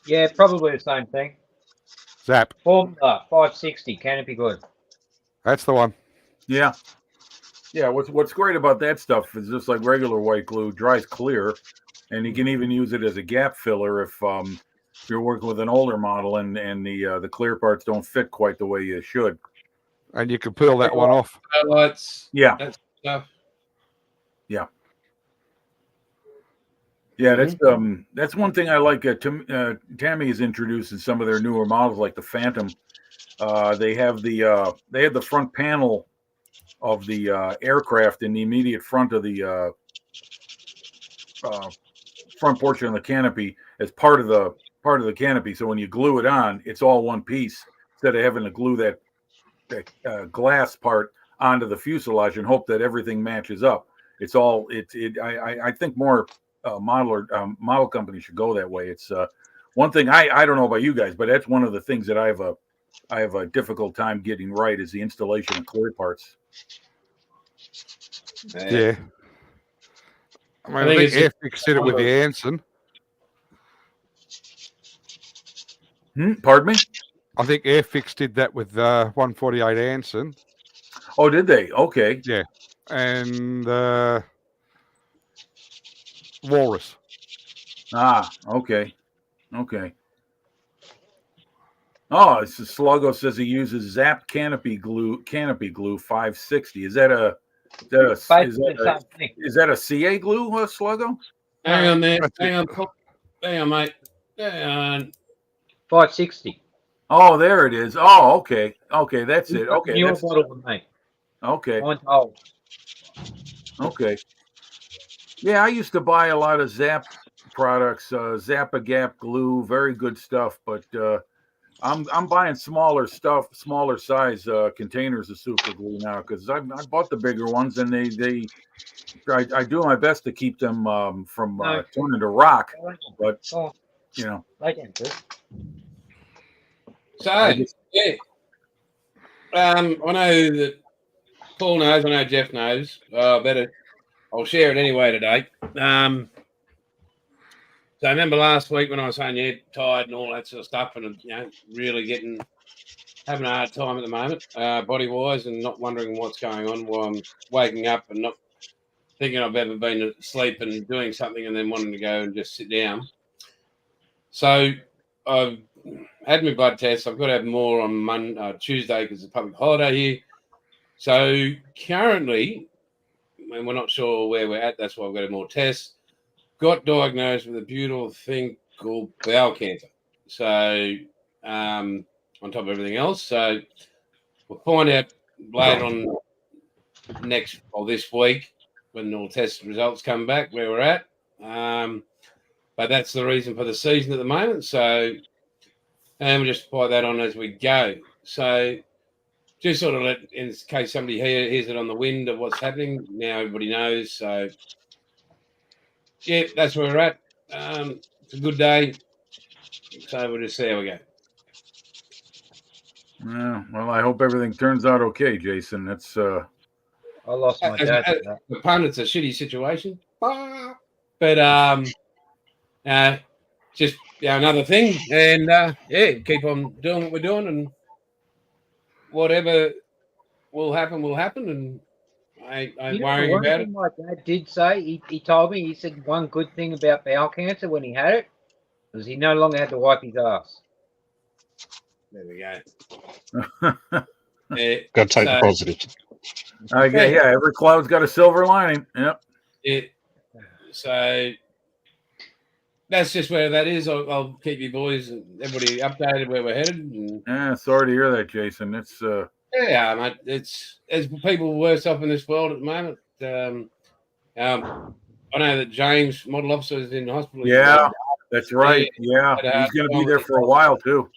Yeah, probably the same thing. Zap. Formula 560 canopy glue. That's the one. Yeah. Yeah, what's great about that stuff is just like regular white glue, dries clear, and you can even use it as a gap filler if you're working with an older model and the clear parts don't fit quite the way you should. And you can peel that one off. Highlights, Yeah. that stuff. Yeah, that's one thing I like. Tammy has introduced in some of their newer models, like the Phantom. They have the front panel of the aircraft in the immediate front of the front portion of the canopy as part of the canopy. So when you glue it on, it's all one piece instead of having to glue that glass part onto the fuselage and hope that everything matches up. It's all I think more model companies should go that way. It's one thing I don't know about you guys, but that's one of the things that I have a difficult time getting right is the installation of clear parts. Yeah. I think Airfix did it with the Anson. Pardon me? I think Airfix did that with 148 Anson. Oh, did they? Okay. Yeah. And Walrus. Okay. Oh, it's Sluggo says he uses Zap canopy glue 560. Is that a CA glue, Sluggo? Hang on there. Hang on, mate. Hang on. 560. Oh, there it is. Oh, okay. Okay, that's it. Okay. Newer model than me. Okay. Mine's old. Okay. Yeah, I used to buy a lot of Zap products, Zap-A-Gap glue, very good stuff, but I'm buying smaller size containers of super glue now because I bought the bigger ones and I do my best to keep them from turning to rock, but They can do. So, I know that Paul knows, I know Jeff knows. I'll share it anyway today. So I remember last week when I was saying you're tired and all that sort of stuff, and really having a hard time at the moment, body wise, and not wondering what's going on while I'm waking up and not thinking I've ever been asleep and doing something and then wanting to go and just sit down. So I've had my blood tests. I've got to have more on Tuesday because it's a public holiday here. So currently, and we're not sure where we're at, that's why I've got to have more tests. Got diagnosed with a beautiful thing called bowel cancer. So on top of everything else. So we'll find out later on this week when all test results come back where we're at. But that's the reason for the season at the moment. So, and we'll just apply that on as we go. So just sort of in case somebody hears it on the wind of what's happening, now everybody knows. So, yeah, that's where we're at. It's a good day. So we'll just see how we go. Yeah, well, I hope everything turns out okay, Jason. That's I lost my dad. The pundit's a shitty situation. But just another thing. And keep on doing what we're doing, and whatever will happen, and I ain't worrying about it. My dad did say, he told me, he said one good thing about bowel cancer when he had it was he no longer had to wipe his ass. There we go. Got to take the positive. okay. Yeah, every cloud's got a silver lining. Yep. So that's just where that is. I'll keep you boys and everybody updated where we're headed. And, Yeah, sorry to hear that, Jason. It's yeah, mate. There's people worse off in this world at the moment. I know that James, model officer, is in hospital. yeah, that's right. Yeah, he's going to be there for a while too.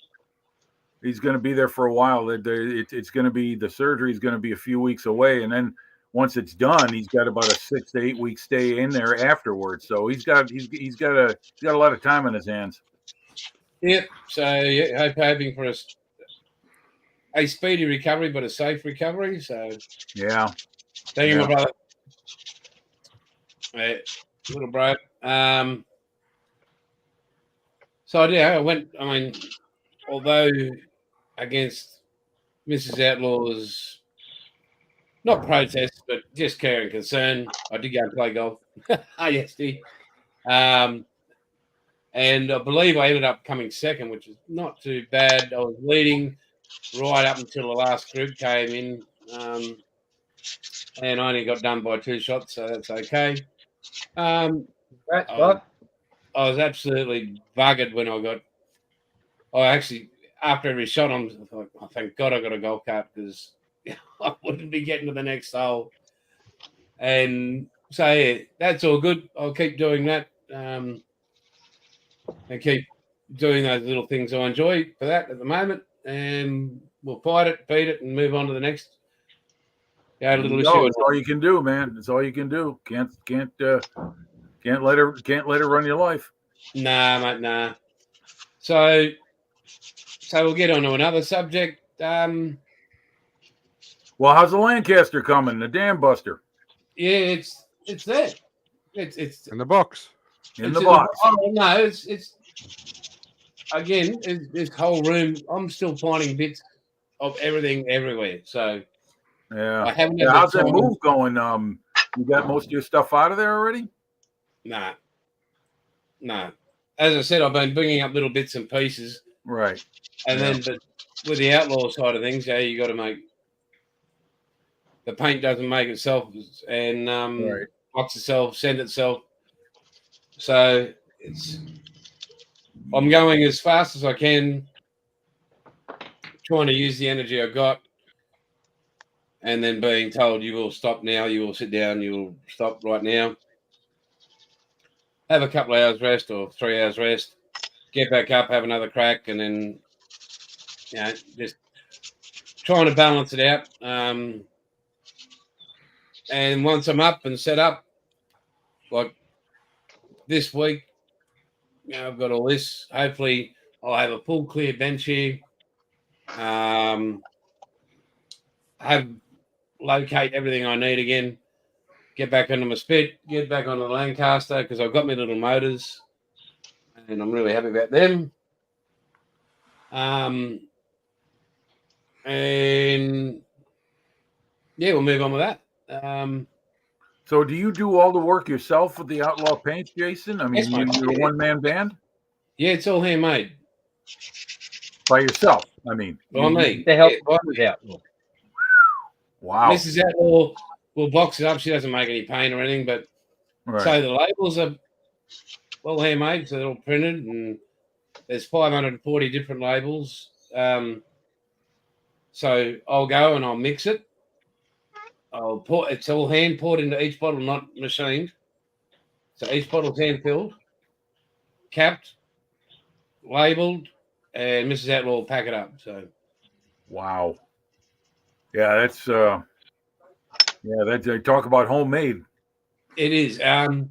He's going to be there for a while. It's going to be, the surgery is going to be a few weeks away, and then once it's done, he's got about a 6 to 8 week stay in there afterwards. So he's got a lot of time on his hands. Yep. So yeah, hoping for a speedy recovery, but a safe recovery. So yeah, thank you, my brother. Little bro. So yeah, although against Mrs. Outlaw's not protest, but just care and concern, I did go and play golf. ISD. And I believe I ended up coming second, which is not too bad. I was leading right up until the last group came in. And I only got done by 2 shots, so that's okay. I was absolutely buggered when after every shot, I thought, oh, thank God I got a golf cart, because I wouldn't be getting to the next hole. And so, yeah, that's all good. I'll keep doing that and keep doing those little things I enjoy for that at the moment. And we'll fight it, beat it, and move on to the next. Little issue. It's all you can do, man. It's all you can do. Can't let her run your life. Nah, mate, nah. So we'll get on to another subject. Well, how's the Lancaster coming? The Dam Buster. Yeah, it's there. It's in the box. In the box. No, it's again, this whole room. I'm still finding bits of everything everywhere. So yeah. I haven't. How's that move going? You got most of your stuff out of there already? No. As I said, I've been bringing up little bits and pieces. Right. And then, but with the outlaw side of things, you got to make the paint doesn't make itself, and box itself, send itself. So I'm going as fast as I can, trying to use the energy I got, and then being told you will stop now, you will sit down, you will stop right now. Have a couple of hours rest or 3 hours rest, get back up, have another crack, and then just trying to balance it out. And once I'm up and set up, like this week, I've got all this. Hopefully, I'll have a full clear bench here. Locate everything I need again. Get back onto my spit. Get back onto the Lancaster, because I've got my little motors, and I'm really happy about them. And yeah, we'll move on with that. So do you do all the work yourself with the Outlaw Paints, Jason? I mean, you're a one-man band? Yeah, it's all handmade. By yourself, I mean. By me. The help with Outlaw. Wow. Mrs. Outlaw will box it up. She doesn't make any paint or anything, but so the labels are well handmade, so they're all printed, and There's 540 different labels. So I'll go and I'll mix it. I'll pour. It's all hand poured into each bottle, not machined. So each bottle's hand filled, capped, labelled, and Mrs. Outlaw will pack it up. So, Wow. Yeah, that's they talk about homemade. it is, and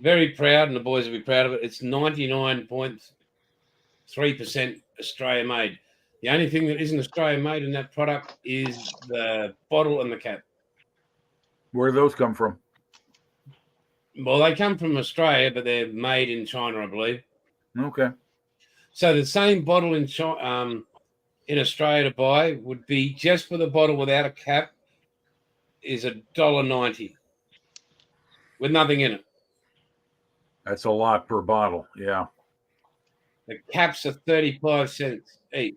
very proud, and the boys will be proud of it. It's 99.3% Australian made. The only thing that isn't Australian made in that product is the bottle and the cap. Where do those come from? Well, they come from Australia, but they're made in China, I believe. Okay. So the same bottle in China, in Australia to buy would be just for the bottle without a cap is $1.90 with nothing in it. That's a lot per bottle. Yeah. The caps are 35 cents each.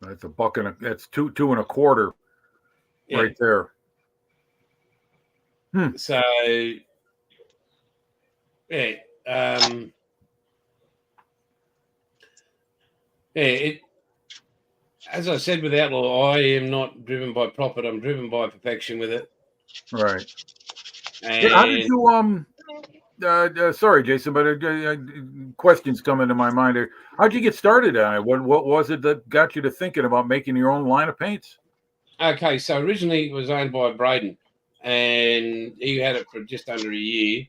That's that's two and a quarter right there. So, yeah, as I said with Outlaw, I am not driven by profit. I'm driven by perfection with it. Right. And How did you sorry, Jason, but questions come into my mind. How'd you get started on it? What was it that got you to thinking about making your own line of paints? Okay, so originally it was owned by Braden, and he had it for just under a year,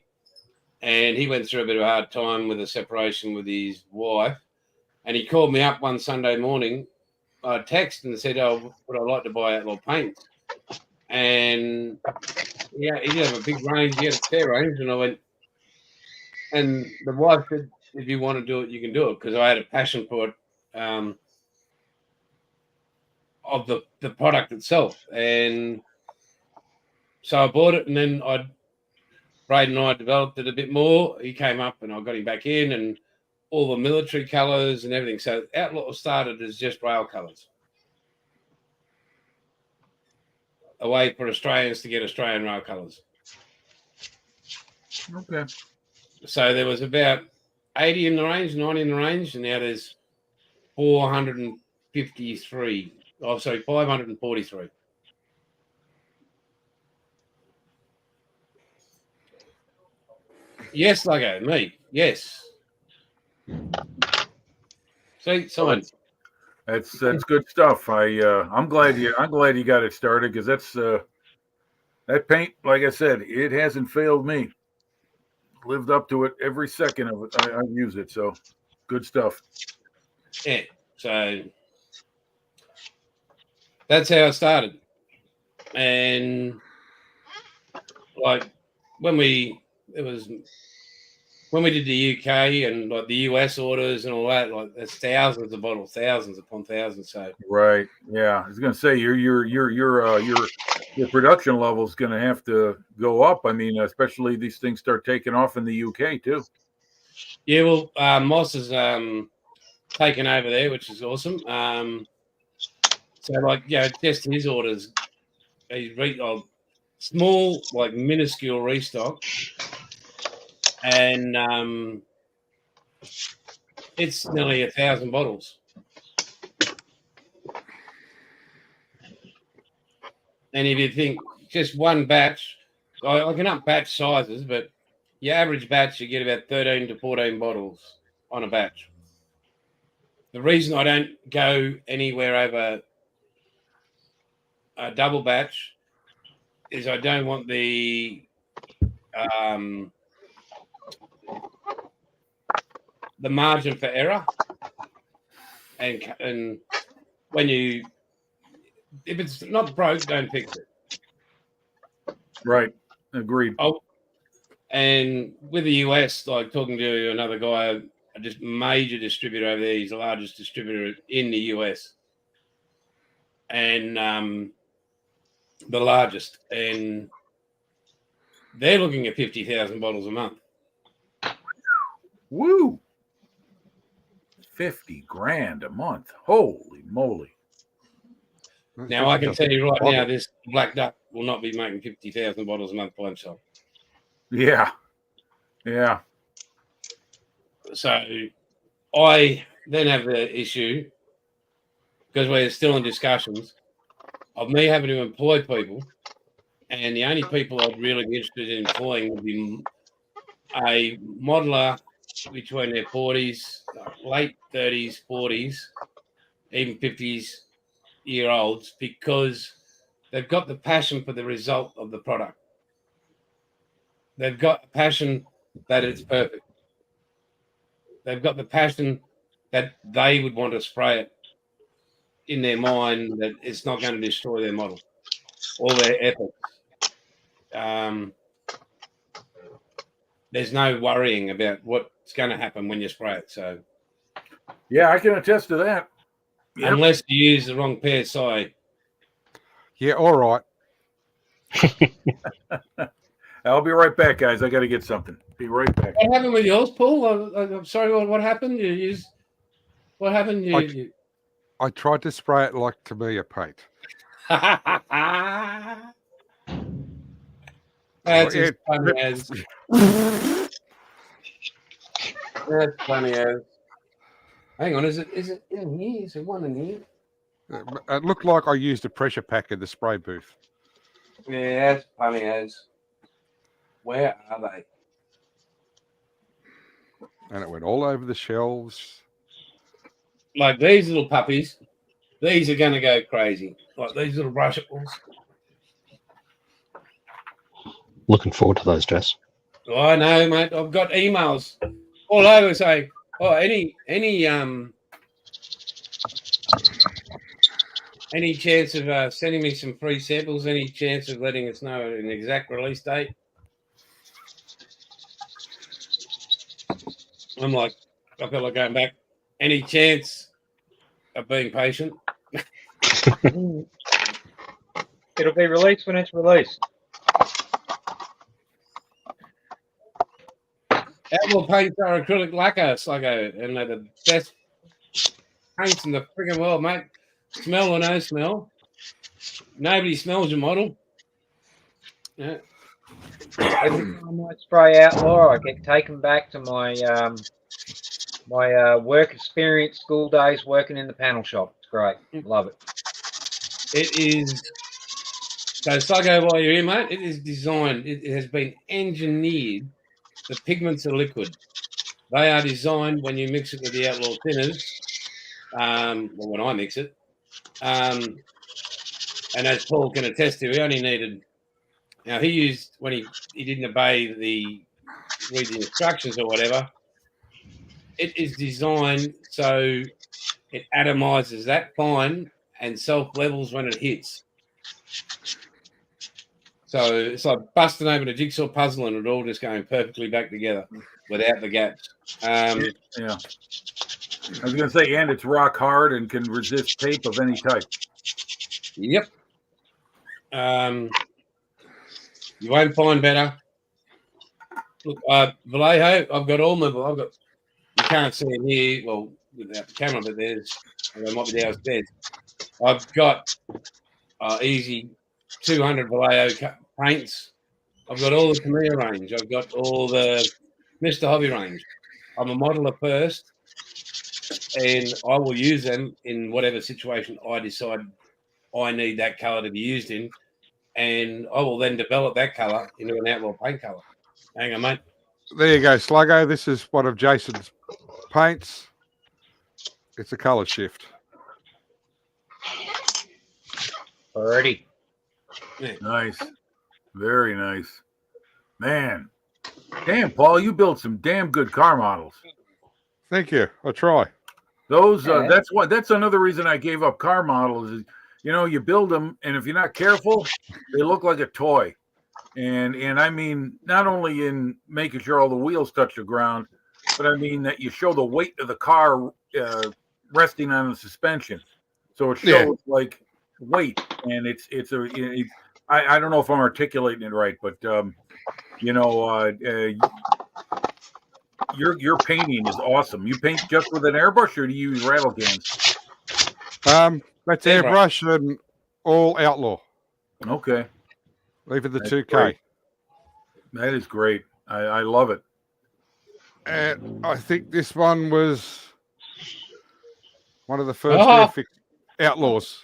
and he went through a bit of a hard time with a separation with his wife, and he called me up one Sunday morning. I texted and said, "Oh, would I like to buy Outlaw paints?" And yeah, he did have a big range. He had a fair range, and I went. And the wife said, "If you want to do it, you can do it," because I had a passion for it, of the product itself, and so I bought it. And then Braden and I developed it a bit more. He came up, and I got him back in, and all the military colours and everything. So Outlaw started as just rail colours, a way for Australians to get Australian rail colours. Okay. So there was about 80 in the range, 90 in the range, and now there's 453. Oh, sorry, 543. Yes, Luggo, me. Yes. See, someone. That's good stuff. I'm glad you got it started, because that's that paint, like I said, it hasn't failed me. Lived up to it every second of it. I use it, so good stuff. Yeah. So that's how I started. And like when we did the UK and like the US orders and all that, like there's thousands of bottles, thousands upon thousands. So right, yeah, I was gonna say your production level is gonna have to go up. I mean, especially these things start taking off in the UK too. Yeah, well, Moss has taken over there, which is awesome. So like, yeah, just his orders, he's small, like minuscule restock. And it's nearly 1,000 bottles. And if you think just one batch, I can up batch sizes, but your average batch, you get about 13 to 14 bottles on a batch. The reason I don't go anywhere over a double batch is I don't want the margin for error, and when if it's not broke, don't fix it. Right, agreed. Oh, and with the US, like talking to another guy, a just major distributor over there, he's the largest distributor in the US, and the largest, and they're looking at 50,000 bottles a month. Woo! 50 grand a month. Holy moly. Now, I can tell you right now, this Black Duck will not be making 50,000 bottles a month by himself. Yeah. Yeah. So I then have the issue, because we're still in discussions, of me having to employ people, and the only people I'd really be interested in employing would be a modeler between their 40s, late 30s, 40s, even 50s-year-olds, because they've got the passion for the result of the product. They've got a passion that it's perfect. They've got the passion that they would want to spray it in their mind, that it's not going to destroy their model or their efforts. There's no worrying about what's going to happen when you spray it. So, Yeah, I can attest to that. Yep. unless you use the wrong PSI. Yeah, all right. I'll be right back, guys. I got to get something. Be right back. What happened with yours, Paul? I'm sorry. What happened? You used. What happened? I tried to spray it like Tamiya paint. That's Oh, as funny as. That's funny as. Hang on, is it in here? Is there one in here? It looked like I used a pressure pack in the spray booth. Yeah, that's funny as. Where are they? And it went all over the shelves. Like these little puppies, these are going to go crazy. Like these little Rushables. Looking forward to those, Jess. Oh, I know, mate. I've got emails all over saying, "Oh, any chance of sending me some free samples? Any chance of letting us know an exact release date?" I'm like, I feel like going back. Any chance of being patient? It'll be released when it's released. Outlaw paints are acrylic lacquer, Sluggo, and they're the best paints in the frigging world, mate. Smell or no smell. Nobody smells your model. Yeah. Every time I spray Outlaw, I get taken back to my work experience, school days working in the panel shop. It's great. Love it. It is. So, Sluggo, while you're here, mate, it is designed, it has been engineered. The pigments are liquid. They are designed when you mix it with the Outlaw thinners, or when I mix it. And as Paul can attest to, he only needed. Now, he used, when he didn't obey read the instructions or whatever, it is designed so it atomizes that fine and self-levels when it hits. So it's like busting open a jigsaw puzzle and it all just going perfectly back together without the gaps. Yeah. I was going to say, and it's rock hard and can resist tape of any type. Yep. You won't find better. Look, Vallejo, I've got you can't see it here, well, without the camera, but they might be downstairs. I've got easy 200 Vallejo paints. I've got all the Tamiya range. I've got all the Mr. Hobby range. I'm a modeler first, and I will use them in whatever situation I decide I need that colour to be used in, and I will then develop that colour into an Outlaw paint colour. Hang on, mate. There you go, Sluggo. This is one of Jason's paints. It's a colour shift. Already. Yeah. Nice. Very nice. Man. Damn, Paul, you built some damn good car models. Thank you. I'll try. Those that's another reason I gave up car models is, you build them, and if you're not careful, they look like a toy. And I mean, not only in making sure all the wheels touch the ground, but I mean that you show the weight of the car resting on the suspension, so it shows like weight. And I don't know if I'm articulating it right, but your painting is awesome. You paint just with an airbrush, or do you use rattle cans? That's airbrush and all Outlaw. Okay. Even the That's 2K. great. That is great. I love it. And I think this one was one of the first Oh. Airfix Outlaws.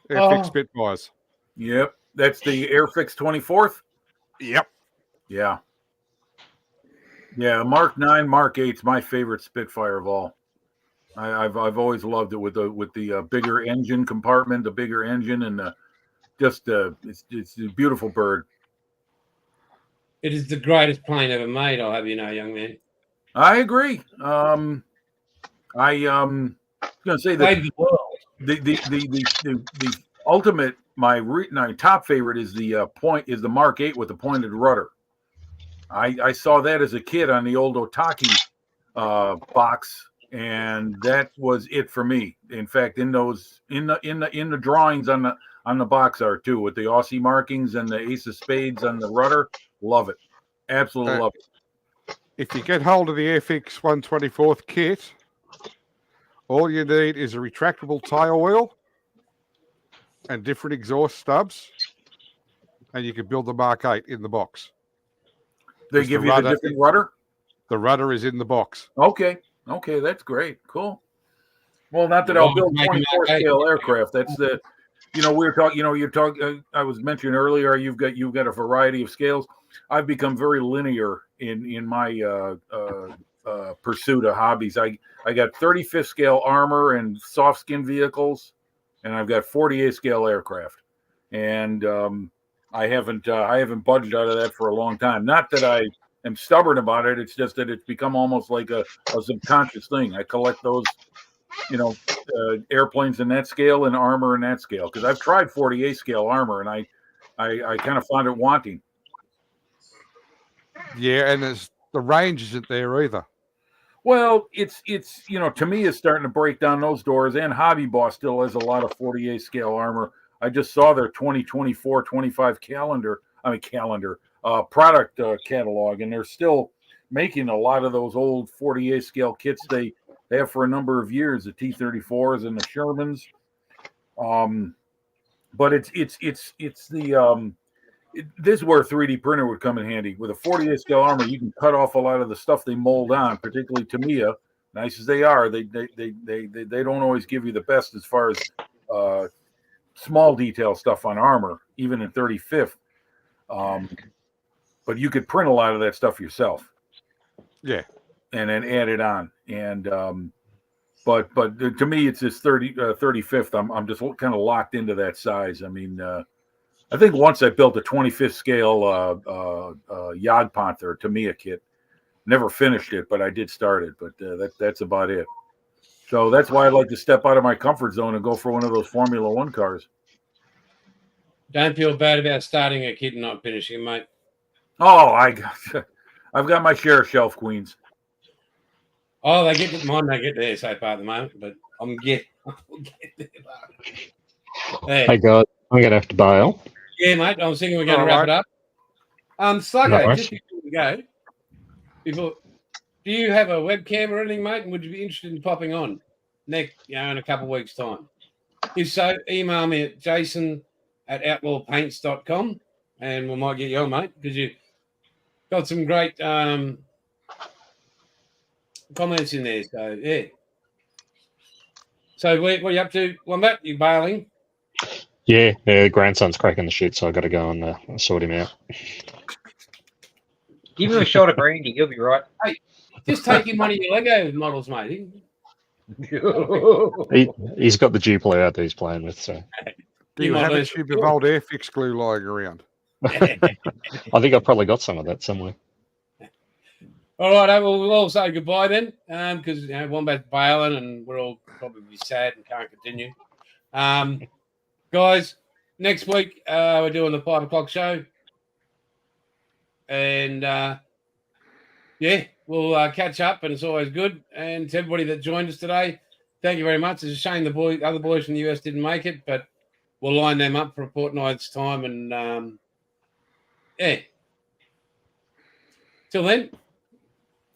Airfix Spitfires. Yep. That's the Airfix 24th. Yep. Yeah. Yeah. Mark 9, Mark 8's my favorite Spitfire of all. I've always loved it with the bigger engine compartment, the bigger engine, and it's a beautiful bird. It is the greatest plane ever made, I'll have you know, young man. I agree. I going to say that Saved the world. the ultimate my top favorite is the Mark 8 with the pointed rudder. I saw that as a kid on the old Otaki box, and that was it for me. In fact, in the drawings on the box art too, with the Aussie markings and the Ace of Spades on the rudder, love it, absolutely love it. If you get hold of the Airfix 124th kit, all you need is a retractable tail wheel and different exhaust stubs, and you can build the Mark 8 in the box. They give you the different rudder? The rudder is in the box. Okay, that's great. Cool. Well, not that I'll build 24 scale aircraft. That's the, we were talking. I was mentioning earlier. You've got a variety of scales. I've become very linear in my pursuit of hobbies. I got 35th scale armor and soft skin vehicles, and I've got 48 scale aircraft, and I haven't budged out of that for a long time. Not that I am stubborn about it. It's just that it's become almost like a subconscious thing. I collect those, airplanes in that scale and armor in that scale, because I've tried 48 scale armor and I kind of found it wanting. Yeah, and the range isn't there either. Well, it's to me, it's starting to break down those doors. And Hobby Boss still has a lot of 48 scale armor. I just saw their 2024-25 product catalog, and they're still making a lot of those old 48 scale kits they have for a number of years, the T-34s and the Shermans. But it's the this is where a 3D printer would come in handy. With a 48 scale armor, you can cut off a lot of the stuff they mold on, particularly Tamiya. Nice as they are, they don't always give you the best as far as small detail stuff on armor, even in 35th. But you could print a lot of that stuff yourself. Yeah. And then add it on. And but to me, it's this 35th. I'm just kind of locked into that size. I mean, I think once I built a 25th scale Jagdpanther Tamiya kit. Never finished it, but I did start it. But that's about it. So that's why I like to step out of my comfort zone and go for one of those Formula One cars. Don't feel bad about starting a kit and not finishing, mate. Oh, I've got my share of shelf queens. Oh, they get mine. They get there so far at the moment, but we'll get there. Hey guys, I'm gonna have to bail. Yeah, mate. I was thinking we're going to wrap it up. Sluggo, No just before we go, do you have a webcam or anything, mate? And would you be interested in popping on in a couple of weeks' time? If so, email me at jason@outlawpaints.com and we might get you on, mate, because you've got some great comments in there. So, yeah. So, what are you up to, Wombat? You bailing? Yeah, the grandson's cracking the shit, so I got to go and sort him out. Give him a shot of brandy, he'll be right. Hey, just take him one of your Lego models, mate. He's got the Duplo out that he's playing with, so. Do you have a tube of old Airfix glue lying around? I think I've probably got some of that somewhere. All right, well, we'll all say goodbye then, because Wombat's bailing and we're all probably sad and can't continue. Guys, next week we're doing the 5 o'clock show. And, we'll catch up, and it's always good. And to everybody that joined us today, thank you very much. It's a shame the other boys from the US didn't make it, but we'll line them up for a fortnight's time. And, till then.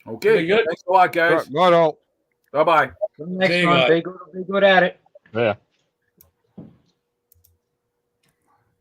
Okay. Good. Thanks a lot, guys. Right all. Bye-bye. Next time, be good at it. Yeah.